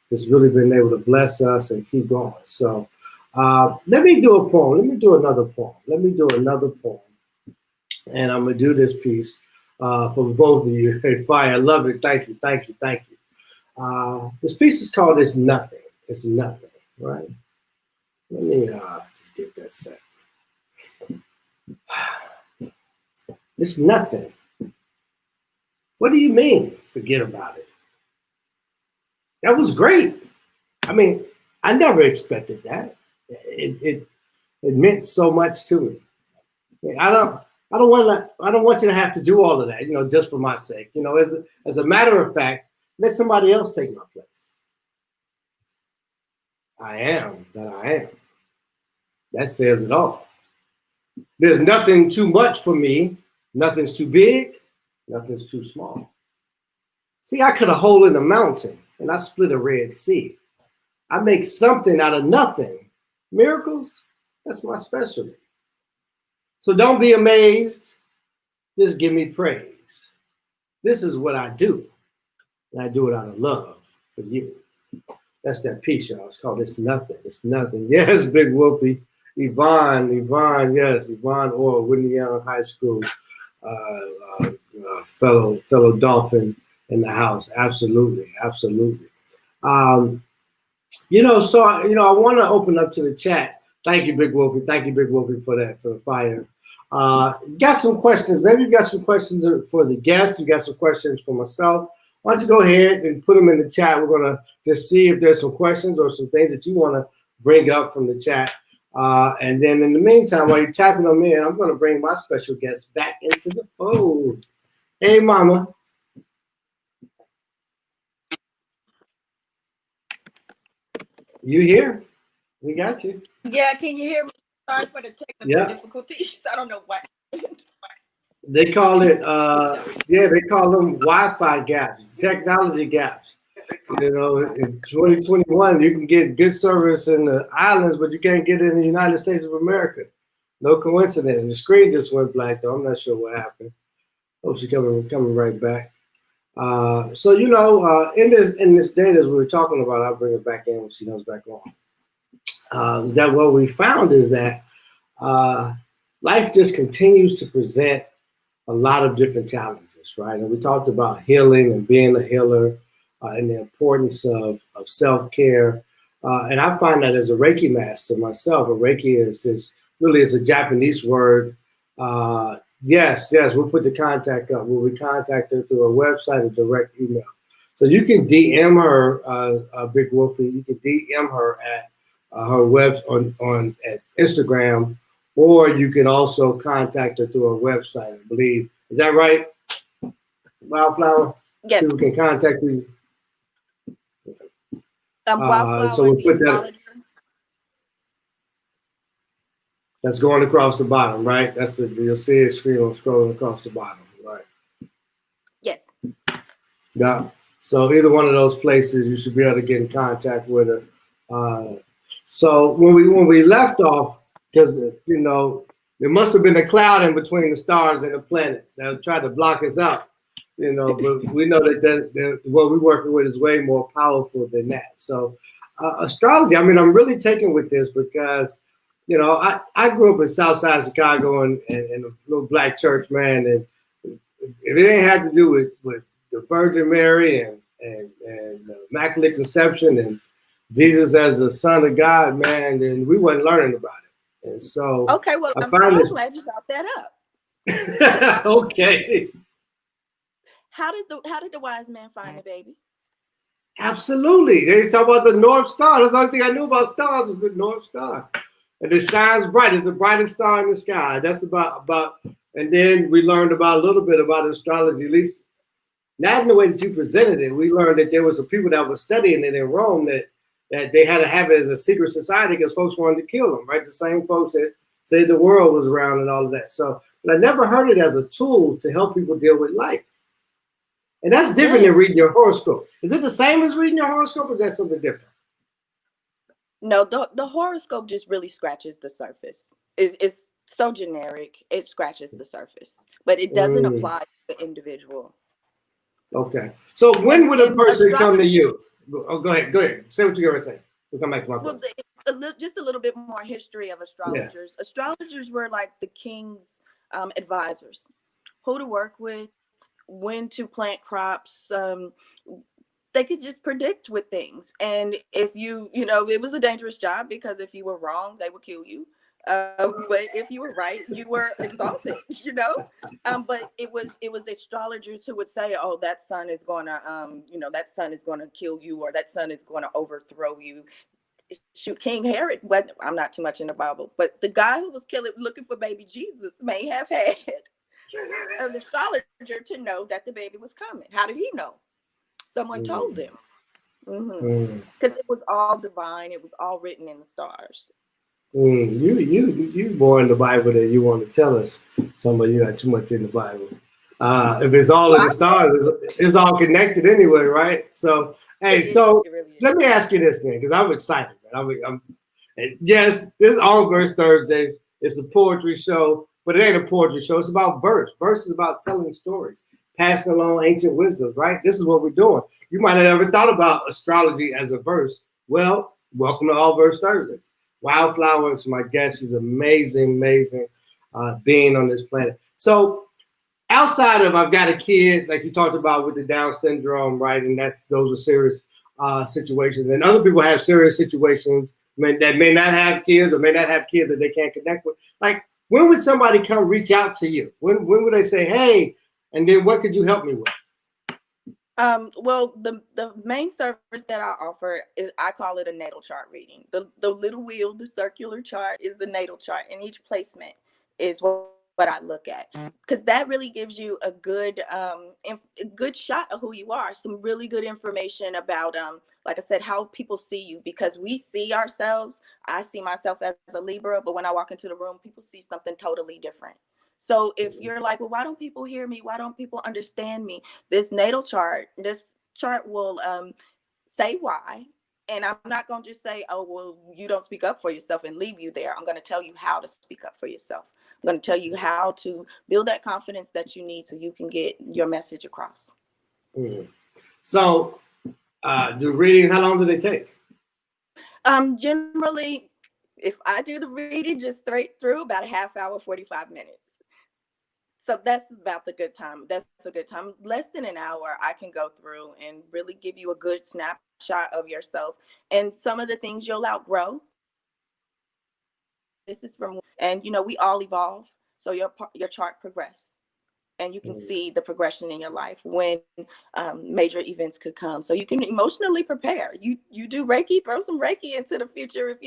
has really been able to bless us and keep going. So let me do a poem. Let me do another poem. And I'm going to do this piece for both of you. Hey, Fire, I love it. Thank you. This piece is called It's Nothing. It's Nothing, right? Let me just get that set. It's nothing. What do you mean, forget about it? That was great. I mean, I never expected that. It meant so much to me. I don't want you to have to do all of that, just for my sake. As a matter of fact, let somebody else take my place. I am that I am. That says it all. There's nothing too much for me. Nothing's too big. Nothing's too small. See, I cut a hole in the mountain and I split a Red Sea. I make something out of nothing. Miracles, that's my specialty. So don't be amazed. Just give me praise. This is what I do. And I do it out of love for you. That's that piece, y'all. It's called It's Nothing. It's Nothing. Yes, Big Wolfie. Yvonne, yes. Yvonne Orr, Whitney Young High School. Fellow Dolphin in the house. Absolutely. I want to open up to the chat. Thank you, Big Wolfie. For that, for the fire. Got some questions. Maybe you've got some questions for the guests. You got some questions for myself. Why don't you go ahead and put them in the chat? We're going to just see if there's some questions or some things that you want to bring up from the chat. And then in the meantime, while you're typing them in, I'm going to bring my special guest back into the fold. Hey, Mama. You here? We got you. Yeah, can you hear me? Sorry for the technical difficulties. I don't know why. They call it, they call them Wi-Fi gaps, technology gaps. In 2021, you can get good service in the islands, but you can't get it in the United States of America. No coincidence. The screen just went black, though. I'm not sure what happened. Hope she's coming right back. In this data, as we were talking about, I'll bring it back in when she comes back on. Is that what we found is that life just continues to present a lot of different challenges, right? And we talked about healing and being a healer and the importance of self-care. And I find that as a Reiki master myself, a Reiki is a Japanese word. Yes, we'll put the contact up. We'll contact her through a website or direct email. So you can DM her, Big Wolfie. You can DM her at her web on at Instagram, or you can also contact her through her website, I believe. Is that right, Wildflower? Yes. People can contact you. Wildflower, so we'll put that. That's going across the bottom, right? You'll see it scrolling across the bottom, right? Yes. Yeah. So either one of those places, you should be able to get in contact with her. So when we left off, because there must have been a cloud in between the stars and the planets that tried to block us out. But we know that what we're working with is way more powerful than that. So astrology. I mean, I'm really taken with this because, you know, I grew up in Southside Chicago and a little black church, man. And if it ain't had to do with the Virgin Mary and Immaculate Conception and Jesus as the Son of God, man, then we wasn't learning about it. And so, okay, well, I'm so glad you brought that up. Okay. How did the wise man find the baby? Absolutely. They talk about the North Star. That's the only thing I knew about stars was the North Star. And it shines bright. It's the brightest star in the sky. That's about, and then we learned about a little bit about astrology, at least not in the way that you presented it. We learned that there was some people that were studying it in Rome that they had to have it as a secret society because folks wanted to kill them, right? The same folks that said the world was round and all of that. So, but I never heard it as a tool to help people deal with life. And that's different than reading your horoscope. Is it the same as reading your horoscope, or is that something different? No, the horoscope just really scratches the surface. It's so generic. It scratches the surface, but it doesn't apply to the individual. Okay. So when would a person come to you? Oh, go ahead. Say what you're going to say. We'll come back to my question. Well, it's just a little bit more history of astrologers. Yeah. Astrologers were like the king's advisors, who to work with, when to plant crops. They could just predict with things. And if it was a dangerous job because if you were wrong, they would kill you. But if you were right, you were exalted, but it was astrologers who would say, oh, that sun is going to kill you, or that sun is going to overthrow you. Shoot, King Herod, I'm not too much in the Bible, but the guy who was looking for baby Jesus may have had an astrologer to know that the baby was coming. How did he know? Someone told him. Because it was all divine. It was all written in the stars. You more in the Bible than you want to tell us. Some of you are too much in the Bible. If it's all in the stars, it's all connected anyway, right? So, hey, let me ask you this thing, because I'm excited, man. Yes, this is ALLVERSE Thursdays. It's a poetry show, but it ain't a poetry show. It's about verse. Verse is about telling stories, passing along ancient wisdom, right? This is what we're doing. You might have never thought about astrology as a verse. Well, welcome to ALLVERSE Thursdays. Wildflower is my guest. She's amazing being on this planet. So outside of I've got a kid, like you talked about with the Down syndrome, right? And those are serious situations. And other people have serious situations that may not have kids or may not have kids that they can't connect with. Like, when would somebody come reach out to you? When would they say, hey, and then what could you help me with? Well, the main service that I offer is, I call it a natal chart reading. The little wheel, the circular chart is the natal chart, and each placement is what I look at, because that really gives you a good shot of who you are. Some really good information about, like I said, how people see you, because we see ourselves. I see myself as a Libra, but when I walk into the room, people see something totally different. So if you're like, well, why don't people hear me? Why don't people understand me? This natal chart, will say why. And I'm not going to just say, oh, well, you don't speak up for yourself and leave you there. I'm going to tell you how to speak up for yourself. I'm going to tell you how to build that confidence that you need so you can get your message across. So the readings, how long do they take? Generally, if I do the reading just straight through, about a half hour, 45 minutes. So that's about the good time. That's a good time. Less than an hour, I can go through and really give you a good snapshot of yourself and some of the things you'll outgrow. This is and we all evolve. So your chart progress, and you can see the progression in your life when major events could come. So you can emotionally prepare. You do Reiki, throw some Reiki into the future if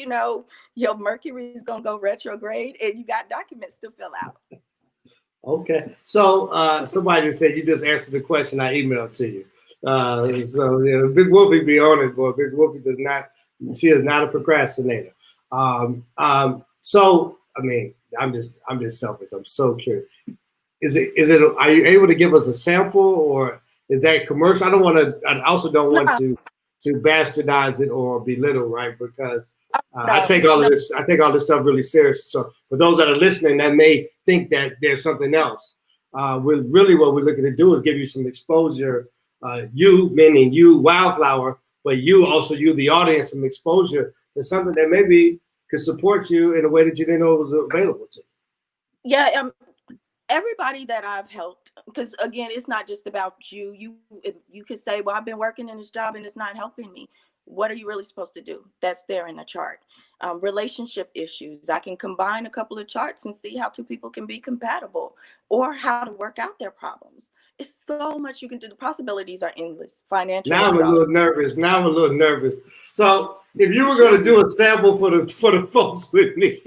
your Mercury is gonna go retrograde and you got documents to fill out. Okay, so somebody said you just answered the question I emailed to you. So Big Wolfie be on it, boy. Big Wolfie she is not a procrastinator. So I mean, I'm just selfish. I'm so curious. Are you able to give us a sample, or is that commercial? I also don't want to bastardize it or belittle, right? Because I take all this stuff really serious. So for those that are listening that may think that there's something else, what we're looking to do is give you some exposure. You, meaning you, Wildflower, but you, the audience, some exposure to something that maybe could support you in a way that you didn't know was available to you. Yeah, everybody that I've helped, because again, it's not just about you. You could say, well, I've been working in this job and it's not helping me. What are you really supposed to do? That's there in the chart. Relationship issues. I can combine a couple of charts and see how two people can be compatible, or how to work out their problems. It's so much you can do. The possibilities are endless. Financial. Now I'm a little nervous. So if you were going to do a sample for the folks with me,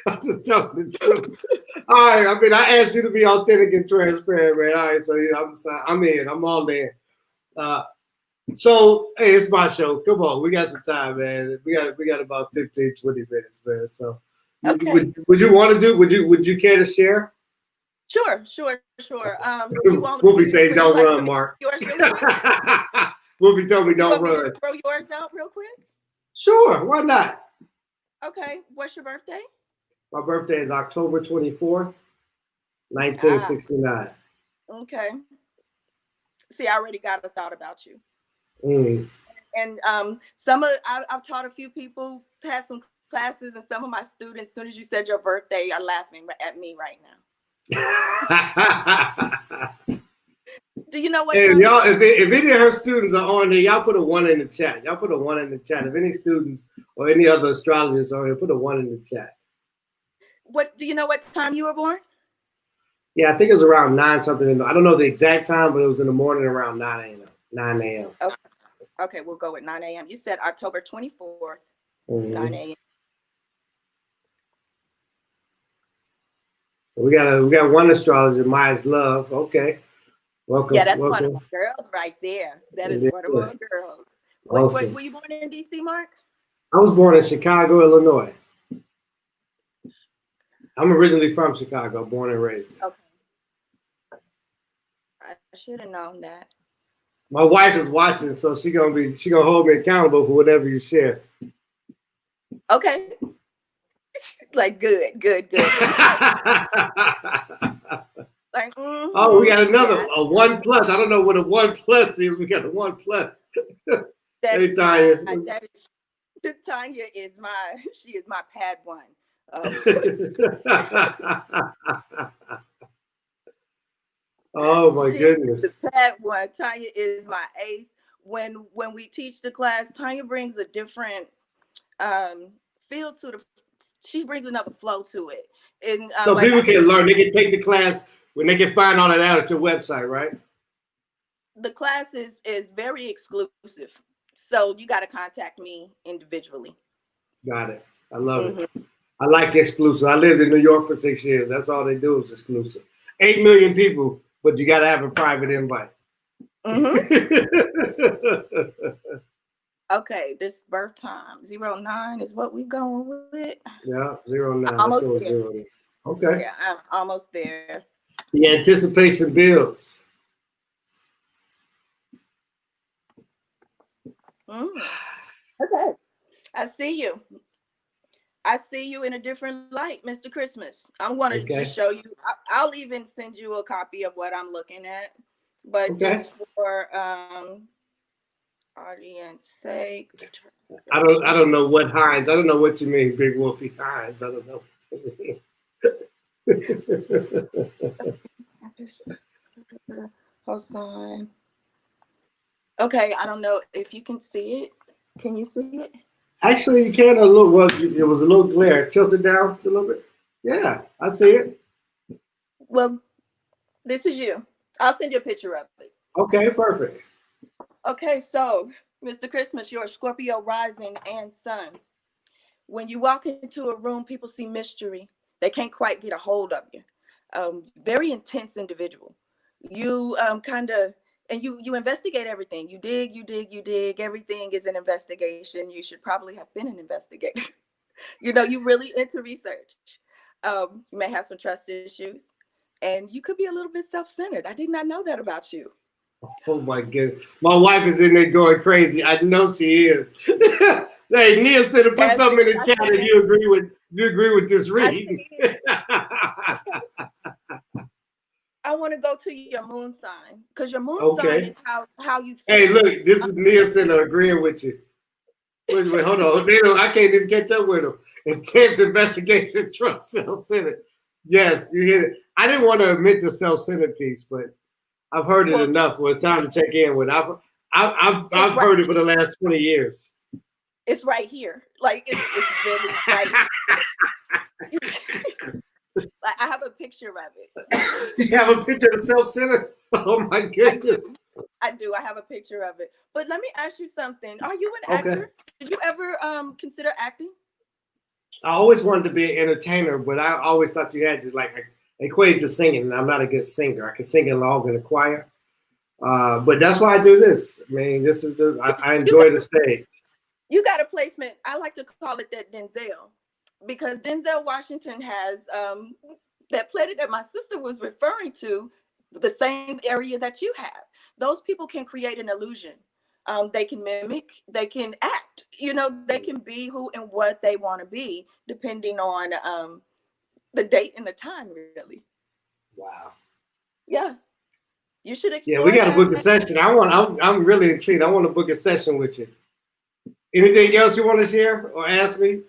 I'm just telling the truth. All right. I mean, I asked you to be authentic and transparent, man. All right. So I'm in. I'm all in. So hey, it's my show. Come on, we got some time, man. We got about 15, 20 minutes, man. So okay. would you want to do? Would you care to share? Sure. Wolfie say don't run, Mark. Yours really quick? Wolfie told me don't run. Me to throw yours out real quick? Sure, why not? Okay, what's your birthday? My birthday is October 24th, 1969. Okay. See, I already got a thought about you. And I've taught a few people, had some classes, and some of my students, as soon as you said your birthday, are laughing at me right now. Do you know what? Hey, y'all, if any of her students are on there, y'all put a 1 in the chat. Y'all put a 1 in the chat. If any students or any other astrologists are here, put a 1 in the chat. Do you know what time you were born? Yeah, I think it was around 9 something. I don't know the exact time, but it was in the morning around 9 a.m. 9 a.m. Okay, we'll go with 9 a.m. You said October 24th, 9 a.m. We got one astrologer, Maya's Love. Okay. Welcome. Yeah, that's one of my girls right there. That is one of my girls. Awesome. Were you born in DC, Mark? I was born in Chicago, Illinois. I'm originally from Chicago, born and raised. Okay. I should have known that. My wife is watching, so she gonna hold me accountable for whatever you share. Okay. Like good. Like, oh, we got another a 1+. I don't know what a 1+ is. We got a 1+. Hey, Tanya. Tanya is my Padawan. Oh my goodness. The Padawan. Tanya is my ace. When we teach the class, Tanya brings a different feel to the. She brings another flow to it. And so like people can learn. They can take the class when they can find all that out at your website, right? The class is very exclusive. So you got to contact me individually. Got it. I love it. I like exclusive. I lived in New York for 6 years. That's all they do is exclusive. 8 million people, but you got to have a private invite. Okay, this birth time 09 is what we going with. Yeah, 09. Almost Let's go with 09. Okay. Yeah, I'm almost there. The anticipation builds. Okay, I see you. I see you in a different light, Mr. Christmas. I'm going to just show you. I'll even send you a copy of what I'm looking at. But just for audience sake. I don't know what Hines. I don't know what you mean, Big Wolfie Hines. I don't know. Hold on. Okay, I don't know if you can see it. Can you see it? Actually, you can a little. Well, it was a little glare. Tilt it down a little bit. Yeah, I see it. Well, this is you. I'll send you a picture of it. Okay, perfect. Okay, so Mr. Christmas, you're a Scorpio rising and sun. When you walk into a room, people see mystery. They can't quite get a hold of you. Very intense individual. You and you investigate everything. You dig. Everything is an investigation. You should probably have been an investigator. You really into research. You may have some trust issues, and you could be a little bit self-centered. I did not know that about you. Oh my goodness. My wife is in there going crazy. I know she is. Hey, Nia said to put something in the chat if you agree with this read. I want to go to your moon sign, because your moon sign Okay. is how you feel. Hey, look, this is Nielsen agreeing with you. Wait, hold on. I can't even catch up with him. Intense investigation, Trump self-centered. Yes, you hit it. I didn't want to admit the self-centered piece, but I've heard it enough. Well, it's time to check in with. I've heard it for the last 20 years. It's right here. Like it's really right. Like, I have a picture of it. You have a picture of self-centered? Oh my goodness. I do. I have a picture of it. But let me ask you something. Are you an actor? Did you ever consider acting? I always wanted to be an entertainer, but I always thought you had to equate to singing, and I'm not a good singer. I can sing along in a choir. But that's why I do this. I mean, this is I enjoy the stage. You got a placement. I like to call it that Denzel, because Denzel Washington has that planet that my sister was referring to, the same area that you have. Those people can create an illusion. They can mimic, they can act, they can be who and what they want to be, depending on the date and the time, really. Wow. Yeah. You should explore. Yeah, we got to book a session. I'm really intrigued. I want to book a session with you. Anything else you want to share or ask me?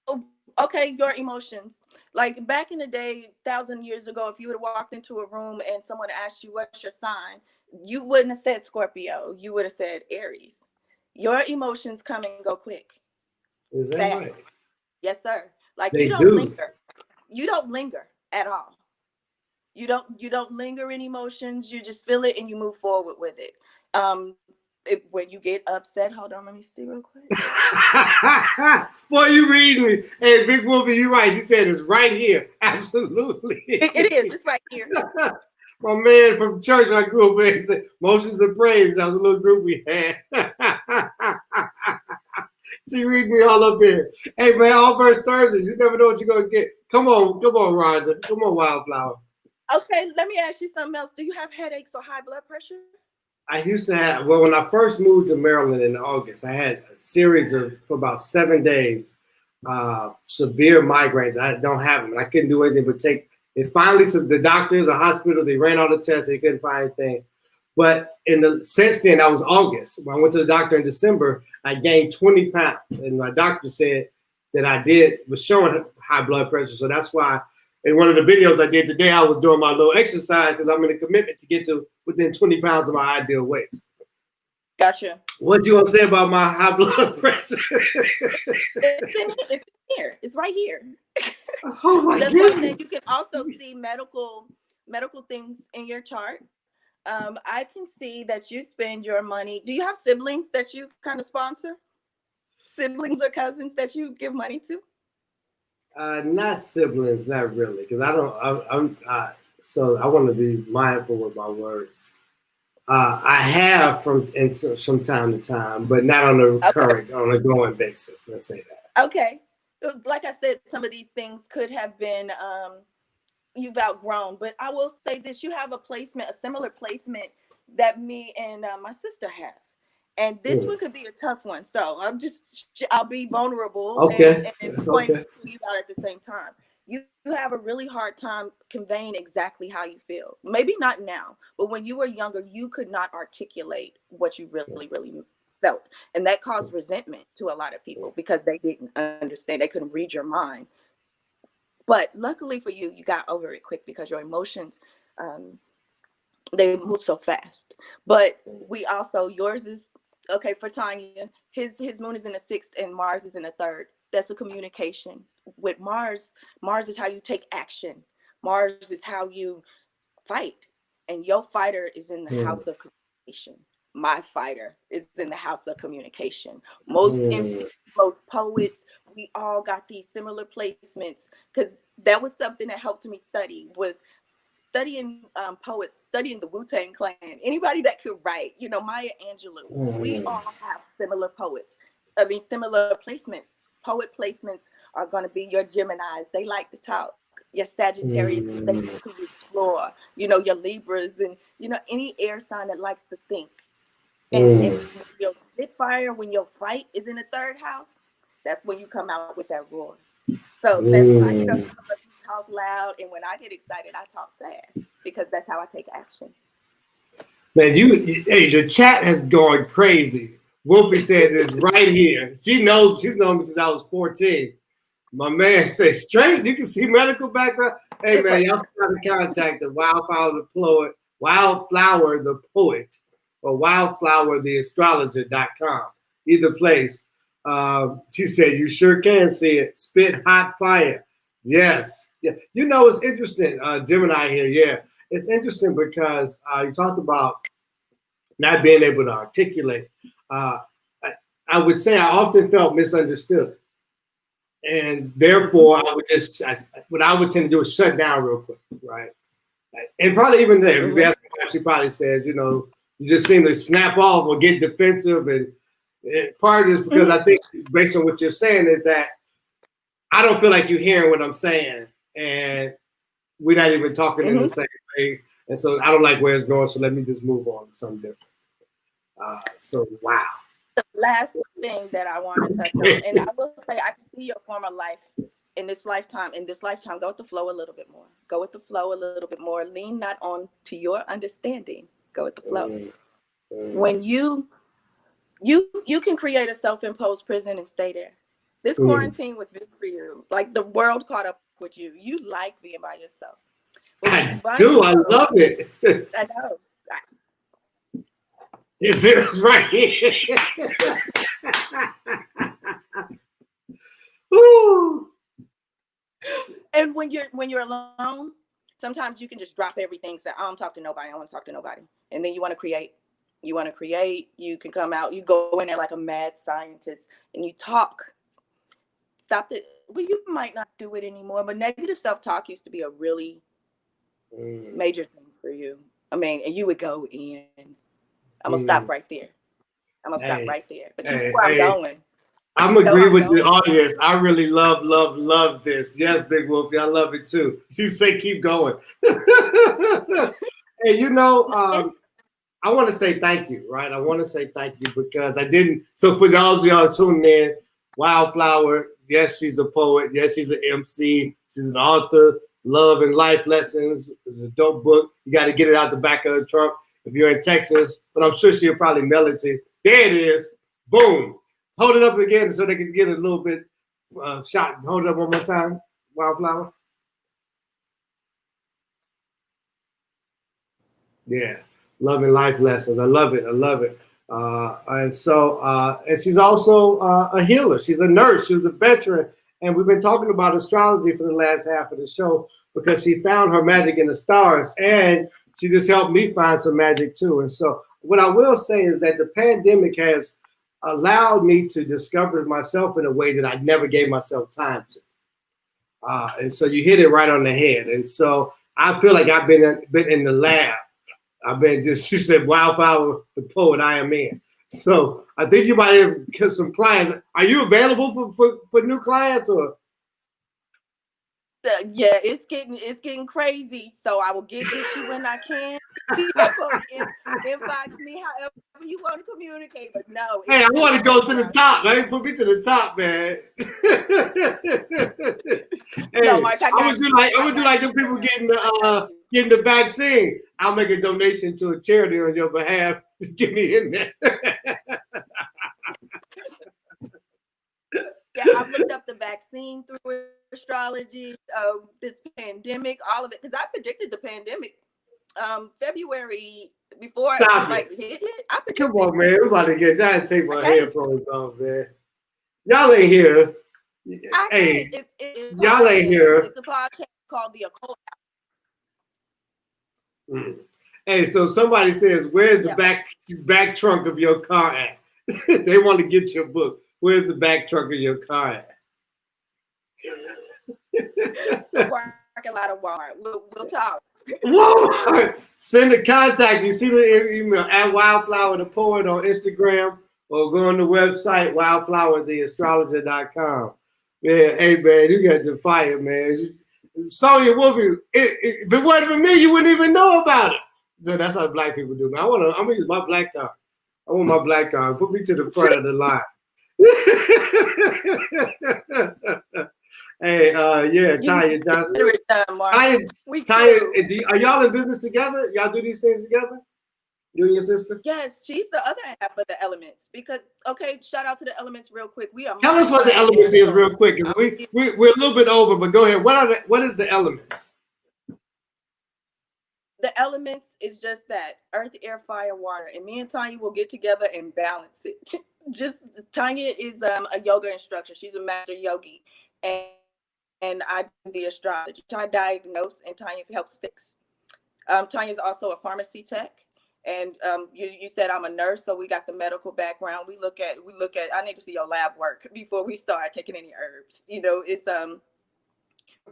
Oh, okay, your emotions. Like back in the day, 1,000 years ago, if you would have walked into a room and someone asked you what's your sign, you wouldn't have said Scorpio. You would have said Aries. Your emotions come and go quick. Is that fast. right? Yes, sir. Like They you don't do. linger. You don't linger at all. You don't linger in emotions. You just feel it and you move forward with it. When you get upset, hold on, let me see real quick. Boy, you reading me. Hey, Big Wolfie, you're right. She said it's right here. Absolutely. It is. It's right here. My man from church I grew up in, he said, Motions of Praise. That was a little group we had. She read me all up here. Hey, man, ALLVERSE Thursdays. You never know what you're going to get. Come on, Rhonda. Come on, Wildflower. Okay, let me ask you something else. Do you have headaches or high blood pressure? I used to have, well, when I first moved to Maryland in August, I had a series for about 7 days, severe migraines. I don't have them, and I couldn't do anything but take it. Finally, so the doctors, the hospitals, they ran all the tests, they couldn't find anything. But since then, that was August. When I went to the doctor in December, I gained 20 pounds, and my doctor said that was showing high blood pressure. So that's why in one of the videos I did today, I was doing my little exercise because I'm in a commitment to get to within 20 pounds of my ideal weight. Gotcha. What you want to say about my high blood pressure? It's here. It's right here. Oh my goodness. You can also see medical things in your chart. I can see that you spend your money. Do you have siblings that you kind of sponsor? Siblings or cousins that you give money to? Not siblings, not really, because so I want to be mindful with my words. I have from time to time, but not on a going basis. Let's say that. Okay, like I said, some of these things could have been you've outgrown, but I will say this: you have a similar placement that me and my sister have. And this one could be a tough one. So I'll be vulnerable and point you out at the same time. You have a really hard time conveying exactly how you feel. Maybe not now, but when you were younger, you could not articulate what you really, really felt. And that caused resentment to a lot of people because they didn't understand. They couldn't read your mind. But luckily for you, you got over it quick because your emotions, they move so fast. But yours is, okay, for Tanya, his moon is in the 6th and Mars is in the 3rd. That's a communication. With Mars is how you take action. Mars is how you fight. And your fighter is in the house of communication. My fighter is in the house of communication. Most MCs, most poets, we all got these similar placements, because that was something that helped me study, was studying poets, studying the Wu-Tang Clan, anybody that could write, Maya Angelou. We all have similar similar placements. Poet placements are going to be your Geminis. They like to talk. Your Sagittarius, they like to explore. Your Libras and, any air sign that likes to think. And your Spitfire, when your fight is in the 3rd house, that's when you come out with that roar. So that's why, some of us talk loud, and when I get excited, I talk fast. because that's how I take action. Man, hey, the chat has gone crazy. Wolfie said this right here. She's known me since I was 14. My man said, straight, you can see medical background. Hey, man, y'all try to contact the Wildflower the Poet, or Wildflower the Astrologer.com. Either place. She said, you sure can see it. Spit hot fire. Yes. Yeah. You know, it's interesting, Gemini here. Yeah. It's interesting because you talked about not being able to articulate. I would say I often felt misunderstood. And therefore, what I would tend to do is shut down real quick, right? And probably even there, if you ask me, she probably says, you know, you just seem to snap off or get defensive. And part of this, because I think based on what you're saying, is that I don't feel like you're hearing what I'm saying. And we're not even talking in the same way. And so I don't like where it's going. So let me just move on to something different. So, wow. The last thing that I want to touch on, and I will say, I can see your former life in this lifetime. Go with the flow a little bit more. Go with the flow a little bit more. Lean not on to your understanding. Go with the flow. When you can create a self-imposed prison and stay there. This quarantine was big for you. Like, the world caught up with you. You like being by yourself. I do. I love it. I know. Yes, it was right here. Woo. And when you're alone, sometimes you can just drop everything. Say, I don't talk to nobody. I don't want to talk to nobody. And then you want to create. You can come out. You go in there like a mad scientist, and you talk. Stop it. Well, you might not do it anymore. But negative self-talk used to be a really major thing for you. I mean, and you would go in. I'm gonna stop right there. But you know where I'm going. I'm agreeing with the audience. I really love this. Yes, Big Wolfie, I love it too. She say keep going. Hey, you know, I want to say thank you, right? I want to say thank you because I didn't. So for those of y'all tuning in, Wildflower, yes, she's a poet. Yes, she's an MC. She's an author. Love and Life Lessons is a dope book. You got to get it out the back of the trunk if you're in Texas, but I'm sure she'll probably mail it to you. There it is. Boom. Hold it up again so they can get a little bit shot. Hold it up one more time, Wildflower. Yeah. Love and Life Lessons. I love it. And she's also a healer. She's a nurse. She was a veteran. And we've been talking about astrology for the last half of the show because she found her magic in the stars. And she just helped me find some magic too. And so what I will say is that the pandemic has allowed me to discover myself in a way that I never gave myself time to. And so you hit it right on the head. And so I feel like I've been in the lab. You said Wildflower, the Poet, I am in. So I think you might have some clients. Are you available for new clients or? Yeah, it's getting crazy. So I will get you when I can. Inbox me however you want to communicate. But no. Hey, I want to go to the top, man. Put me to the top, man. Hey, no, Mark, I would do like the people getting the vaccine. I'll make a donation to a charity on your behalf. Just get me in there. Yeah, I've looked up the vaccine through astrology, this pandemic, all of it, because I predicted the pandemic February before hit it. Come on, man. We're about to get that. Take my headphones off, man. Y'all ain't here. Hey, y'all ain't here. It's a podcast called The Occult. Hey, so somebody says, where's the back trunk of your car at? They want to get your book. Where's the back trunk of your car at? Parking lot of Walmart. We'll talk. Walmart. Send a contact. You see the email at Wildflower the Poet on Instagram or go on the website wildflowertheastrologer.com. Yeah, hey man, you got the fire, man. Sonya Wolfie, if it wasn't for me, you wouldn't even know about it. So that's how black people do. Man, I'm gonna use my black card. I want my black card. Put me to the front of the line. Hey, yeah, Tanya Johnson. Tanya, are y'all in business together? Y'all do these things together? You and your sister? Yes, she's the other half of the elements. Because shout out to the elements real quick. We are. Tell us what the elements is real quick, because we're a little bit over, but go ahead. What is the elements? The elements is just that earth, air, fire, water, and me and Tanya will get together and balance it. Just Tanya is a yoga instructor. She's a master yogi, and I do the astrology. I diagnose, and Tanya helps fix. Tanya is also a pharmacy tech, and you said I'm a nurse, so we got the medical background. We look at. I need to see your lab work before we start taking any herbs. You know, it's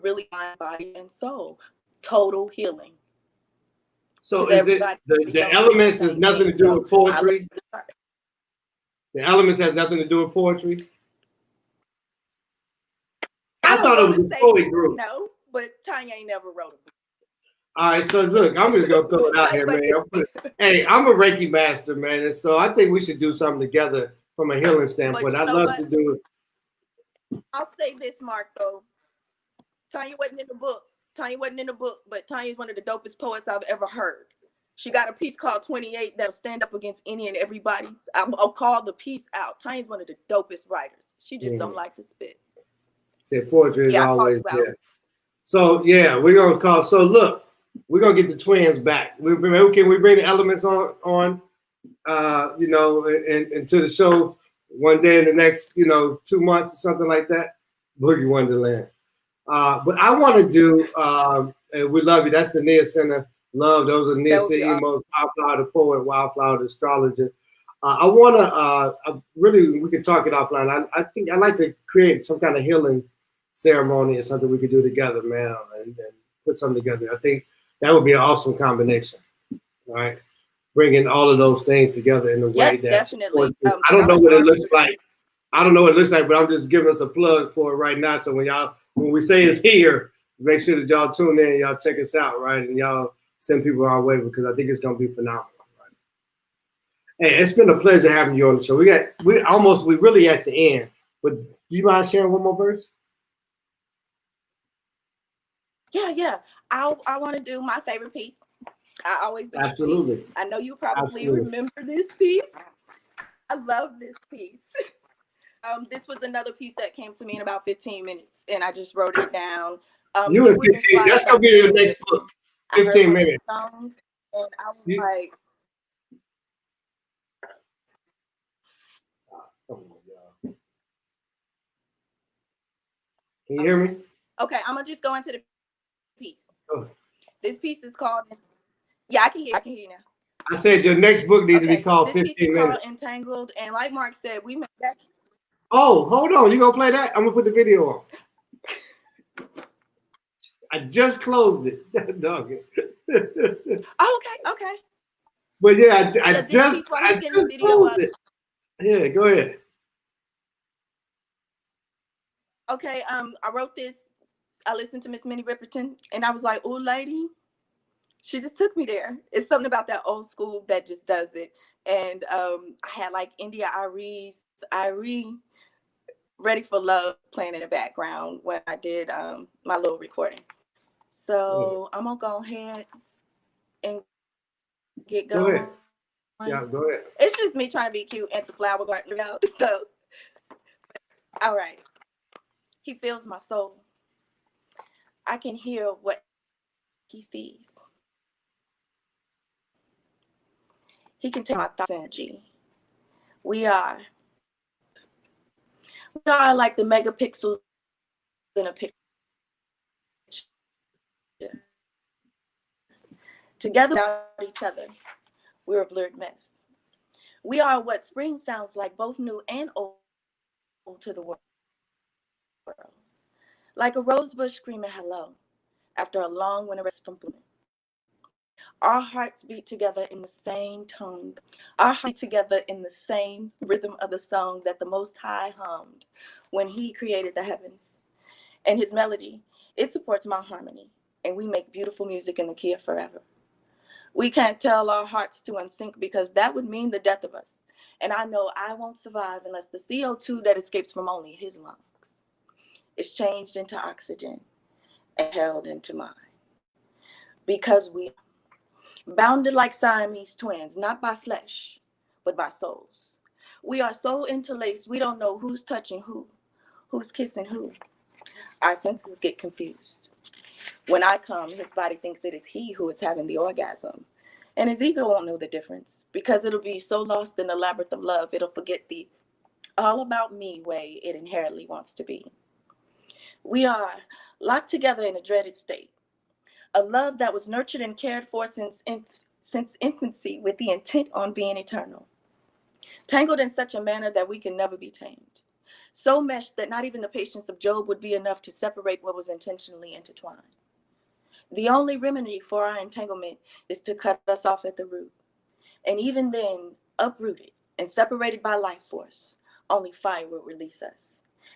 really mind, body, and soul, total healing. So is it the elements has nothing to do with poetry? The elements has nothing to do with poetry? I thought it was a poetry group. No, but Tanya ain't never wrote a book. All right, so look, I'm just gonna throw it out here, man. Hey, I'm a Reiki master, man, and so I think we should do something together from a healing standpoint. I'd love to do it. I'll say this, Mark, though. Tanya wasn't in the book. But Tanya's one of the dopest poets I've ever heard. She got a piece called 28 that'll stand up against any and everybody's. I'll call the piece out. Tanya's one of the dopest writers. She just don't like to spit. Say poetry is always there. So yeah, we're gonna call. So look, we're gonna get the twins back. Can we bring the elements on? You know, and to the show one day in the next, 2 months or something like that. Boogie Wonderland. But I want to do, and we love you. That's the Nia Center. Love. Those are Nia Center, Wildflower, the poet, Wildflower, the astrologer. I want to really, we can talk it offline. I think I'd like to create some kind of healing ceremony or something we could do together, man, and put something together. I think that would be an awesome combination, right? Bringing all of those things together in a way that definitely. I don't know what it looks like. But I'm just giving us a plug for it right now. So when we say it's here, make sure that y'all tune in, y'all check us out, right? And y'all send people our way, because I think it's gonna be phenomenal. Right? Hey, it's been a pleasure having you on the show. We really at the end. But do you mind sharing one more verse? Yeah. I want to do my favorite piece. I always do. Absolutely. Piece. I know you probably remember this piece. I love this piece. This was another piece that came to me in about 15 minutes, and I just wrote it down. You in 15? That's gonna be your next book. 15 minutes. And I was like, can you hear me? Okay, I'm gonna just go into the piece. Oh. This piece is called. Yeah, I can hear you now. I said your next book needs to be called 15 minutes. This piece is called Entangled, and like Mark said, we made that. Oh, hold on. You gonna play that? I'm gonna put the video on. I just closed it. Dog. Okay. But yeah, I just closed it. Yeah, go ahead. Okay, I wrote this. I listened to Miss Minnie Riperton, and I was like, "Oh, lady," she just took me there. It's something about that old school that just does it. And I had like India Irie, Ready for Love playing in the background when I did my little recording. So I'm gonna go ahead and get going. Go ahead. Yeah, go ahead. It's just me trying to be cute at the flower garden. So, all right. He fills my soul. I can hear what he sees. He can take my thoughts energy. We are like the megapixels in a picture. Together without each other, we're a blurred mess. We are what spring sounds like, both new and old to the world. Like a rose bush screaming hello after a long winter rest from blooming. Our hearts beat together in the same tone. Our hearts beat together in the same rhythm of the song that the Most High hummed when he created the heavens. And his melody, it supports my harmony. And we make beautiful music in the key of forever. We can't tell our hearts to unsync because that would mean the death of us. And I know I won't survive unless the CO2 that escapes from only his lungs is changed into oxygen and held into mine. Because we are bounded like Siamese twins, not by flesh, but by souls. We are so interlaced, we don't know who's touching who, who's kissing who. Our senses get confused. When I come, his body thinks it is he who is having the orgasm. And his ego won't know the difference because it'll be so lost in the labyrinth of love, it'll forget the all about me way it inherently wants to be. We are locked together in a dreaded state, a love that was nurtured and cared for since infancy with the intent on being eternal. Tangled in such a manner that we can never be tamed. So meshed that not even the patience of Job would be enough to separate what was intentionally intertwined. The only remedy for our entanglement is to cut us off at the root. And even then, uprooted and separated by life force, only fire will release us.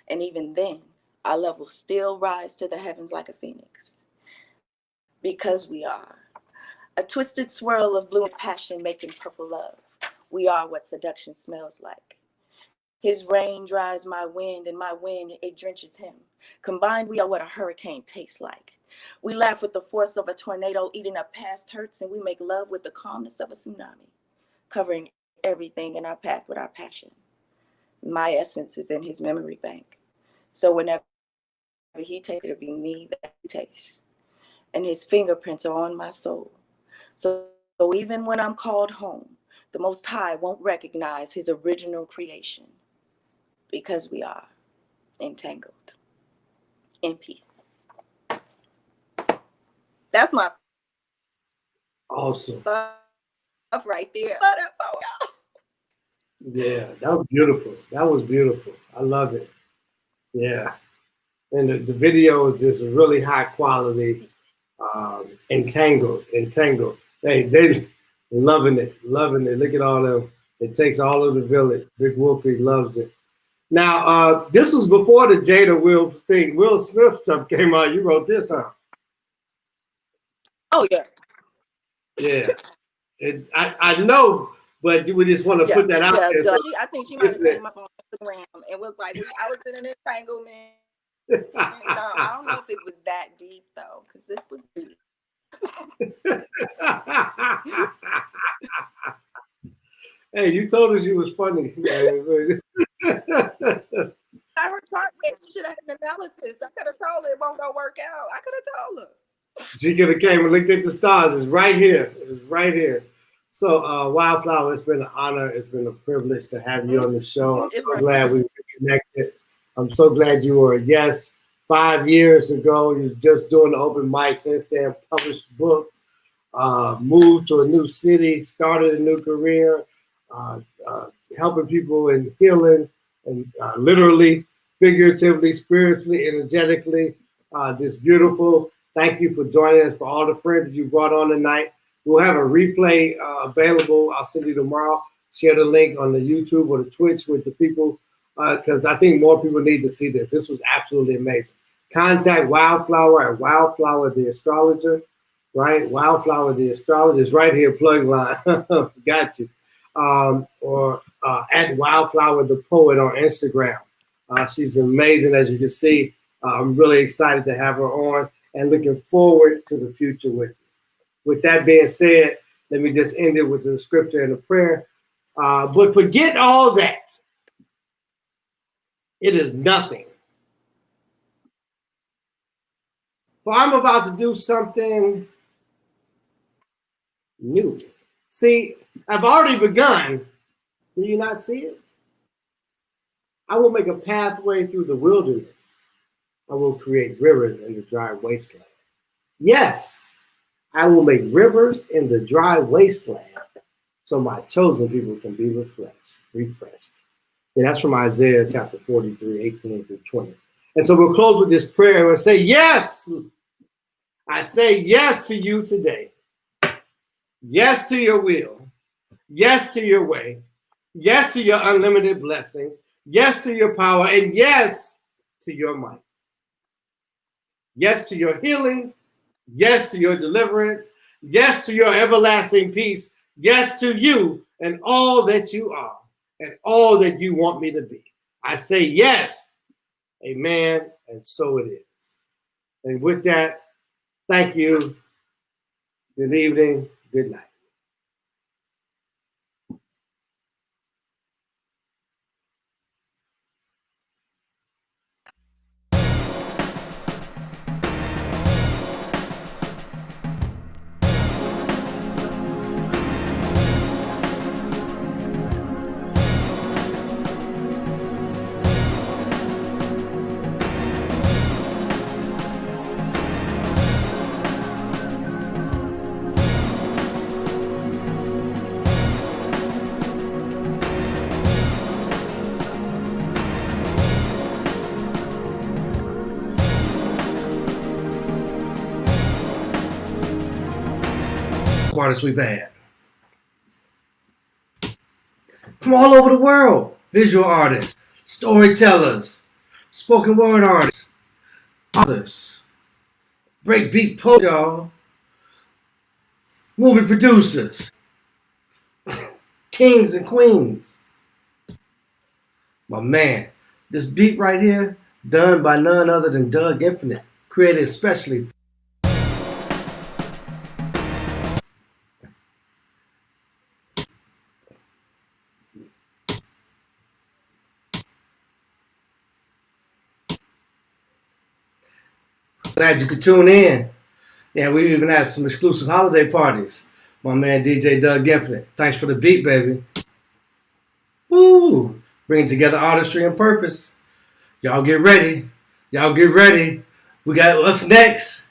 And even then, our love will still rise to the heavens like a phoenix. Because we are a twisted swirl of blue and passion making purple love. We are what seduction smells like. His rain dries my wind, and my wind, it drenches him. Combined, we are what a hurricane tastes like. We laugh with the force of a tornado, eating up past hurts, and we make love with the calmness of a tsunami, covering everything in our path with our passion. My essence is in his memory bank. So whenever he takes it, it'll be me that he takes. And his fingerprints are on my soul. So even when I'm called home, the Most High won't recognize his original creation because we are entangled. In peace. That's my Awesome. stuff right there. Yeah, that was beautiful. That was beautiful. I love it. Yeah. And the video is just really high quality. Entangled. Hey, they loving it. Look at all them. It takes all of the village. Big Wolfie loves it. Now, this was before the Jada Will Smith stuff came out. You wrote this, huh? Oh yeah. Yeah. I know, but we just want to put that out there. So I think she might have came up on Instagram and was like, I was in an entanglement. No, I don't know if it was that deep though, because this was deep. Hey, you told us you was funny. I heard you should have had an analysis. I could have told her it won't go work out. I could have told her. She could have came and looked at the stars. It's right here. It's right here. So, Wildflower, it's been an honor. It's been a privilege to have you on the show. I'm so glad we reconnected. I'm so glad you were a yes. 5 years ago, you was just doing the open mic. Since then, published books, moved to a new city, started a new career, helping people in healing and literally, figuratively, spiritually, energetically. Just beautiful. Thank you for joining us. For all the friends that you brought on tonight. We'll have a replay available. I'll send you tomorrow. Share the link on the YouTube or the Twitch with the people because I think more people need to see this. This was absolutely amazing. Contact Wildflower at Wildflower the Astrologer, right? Wildflower the Astrologer is right here, plug line. Got you. Or at Wildflower the Poet on Instagram. She's amazing, as you can see. I'm really excited to have her on and looking forward to the future with you. With that being said, let me just end it with the scripture and the prayer. But forget all that. It is nothing. For I'm about to do something new. See, I've already begun. Do you not see it? I will make a pathway through the wilderness. I will create rivers in the dry wasteland. Yes, I will make rivers in the dry wasteland so my chosen people can be refreshed. And that's from Isaiah chapter 43, 18 through 20. And so we'll close with this prayer and we'll say, yes, I say yes to you today. Yes to your will. Yes to your way. Yes to your unlimited blessings. Yes to your power. And yes to your might. Yes to your healing. Yes to your deliverance. Yes to your everlasting peace. Yes to you and all that you are and all that you want me to be. I say yes. Amen. and so it is. And with that, thank you. Good evening. Good night. Artists we've had from all over the world: visual artists, storytellers, spoken word artists, authors, breakbeat poets, y'all, movie producers, kings and queens. My man, this beat right here, done by none other than Doug Infinite, created especially. Glad you could tune in. Yeah, we even had some exclusive holiday parties. My man DJ Doug Infinite. Thanks for the beat, baby. Woo! Bringing together artistry and purpose. Y'all get ready. Y'all get ready. We got what's next.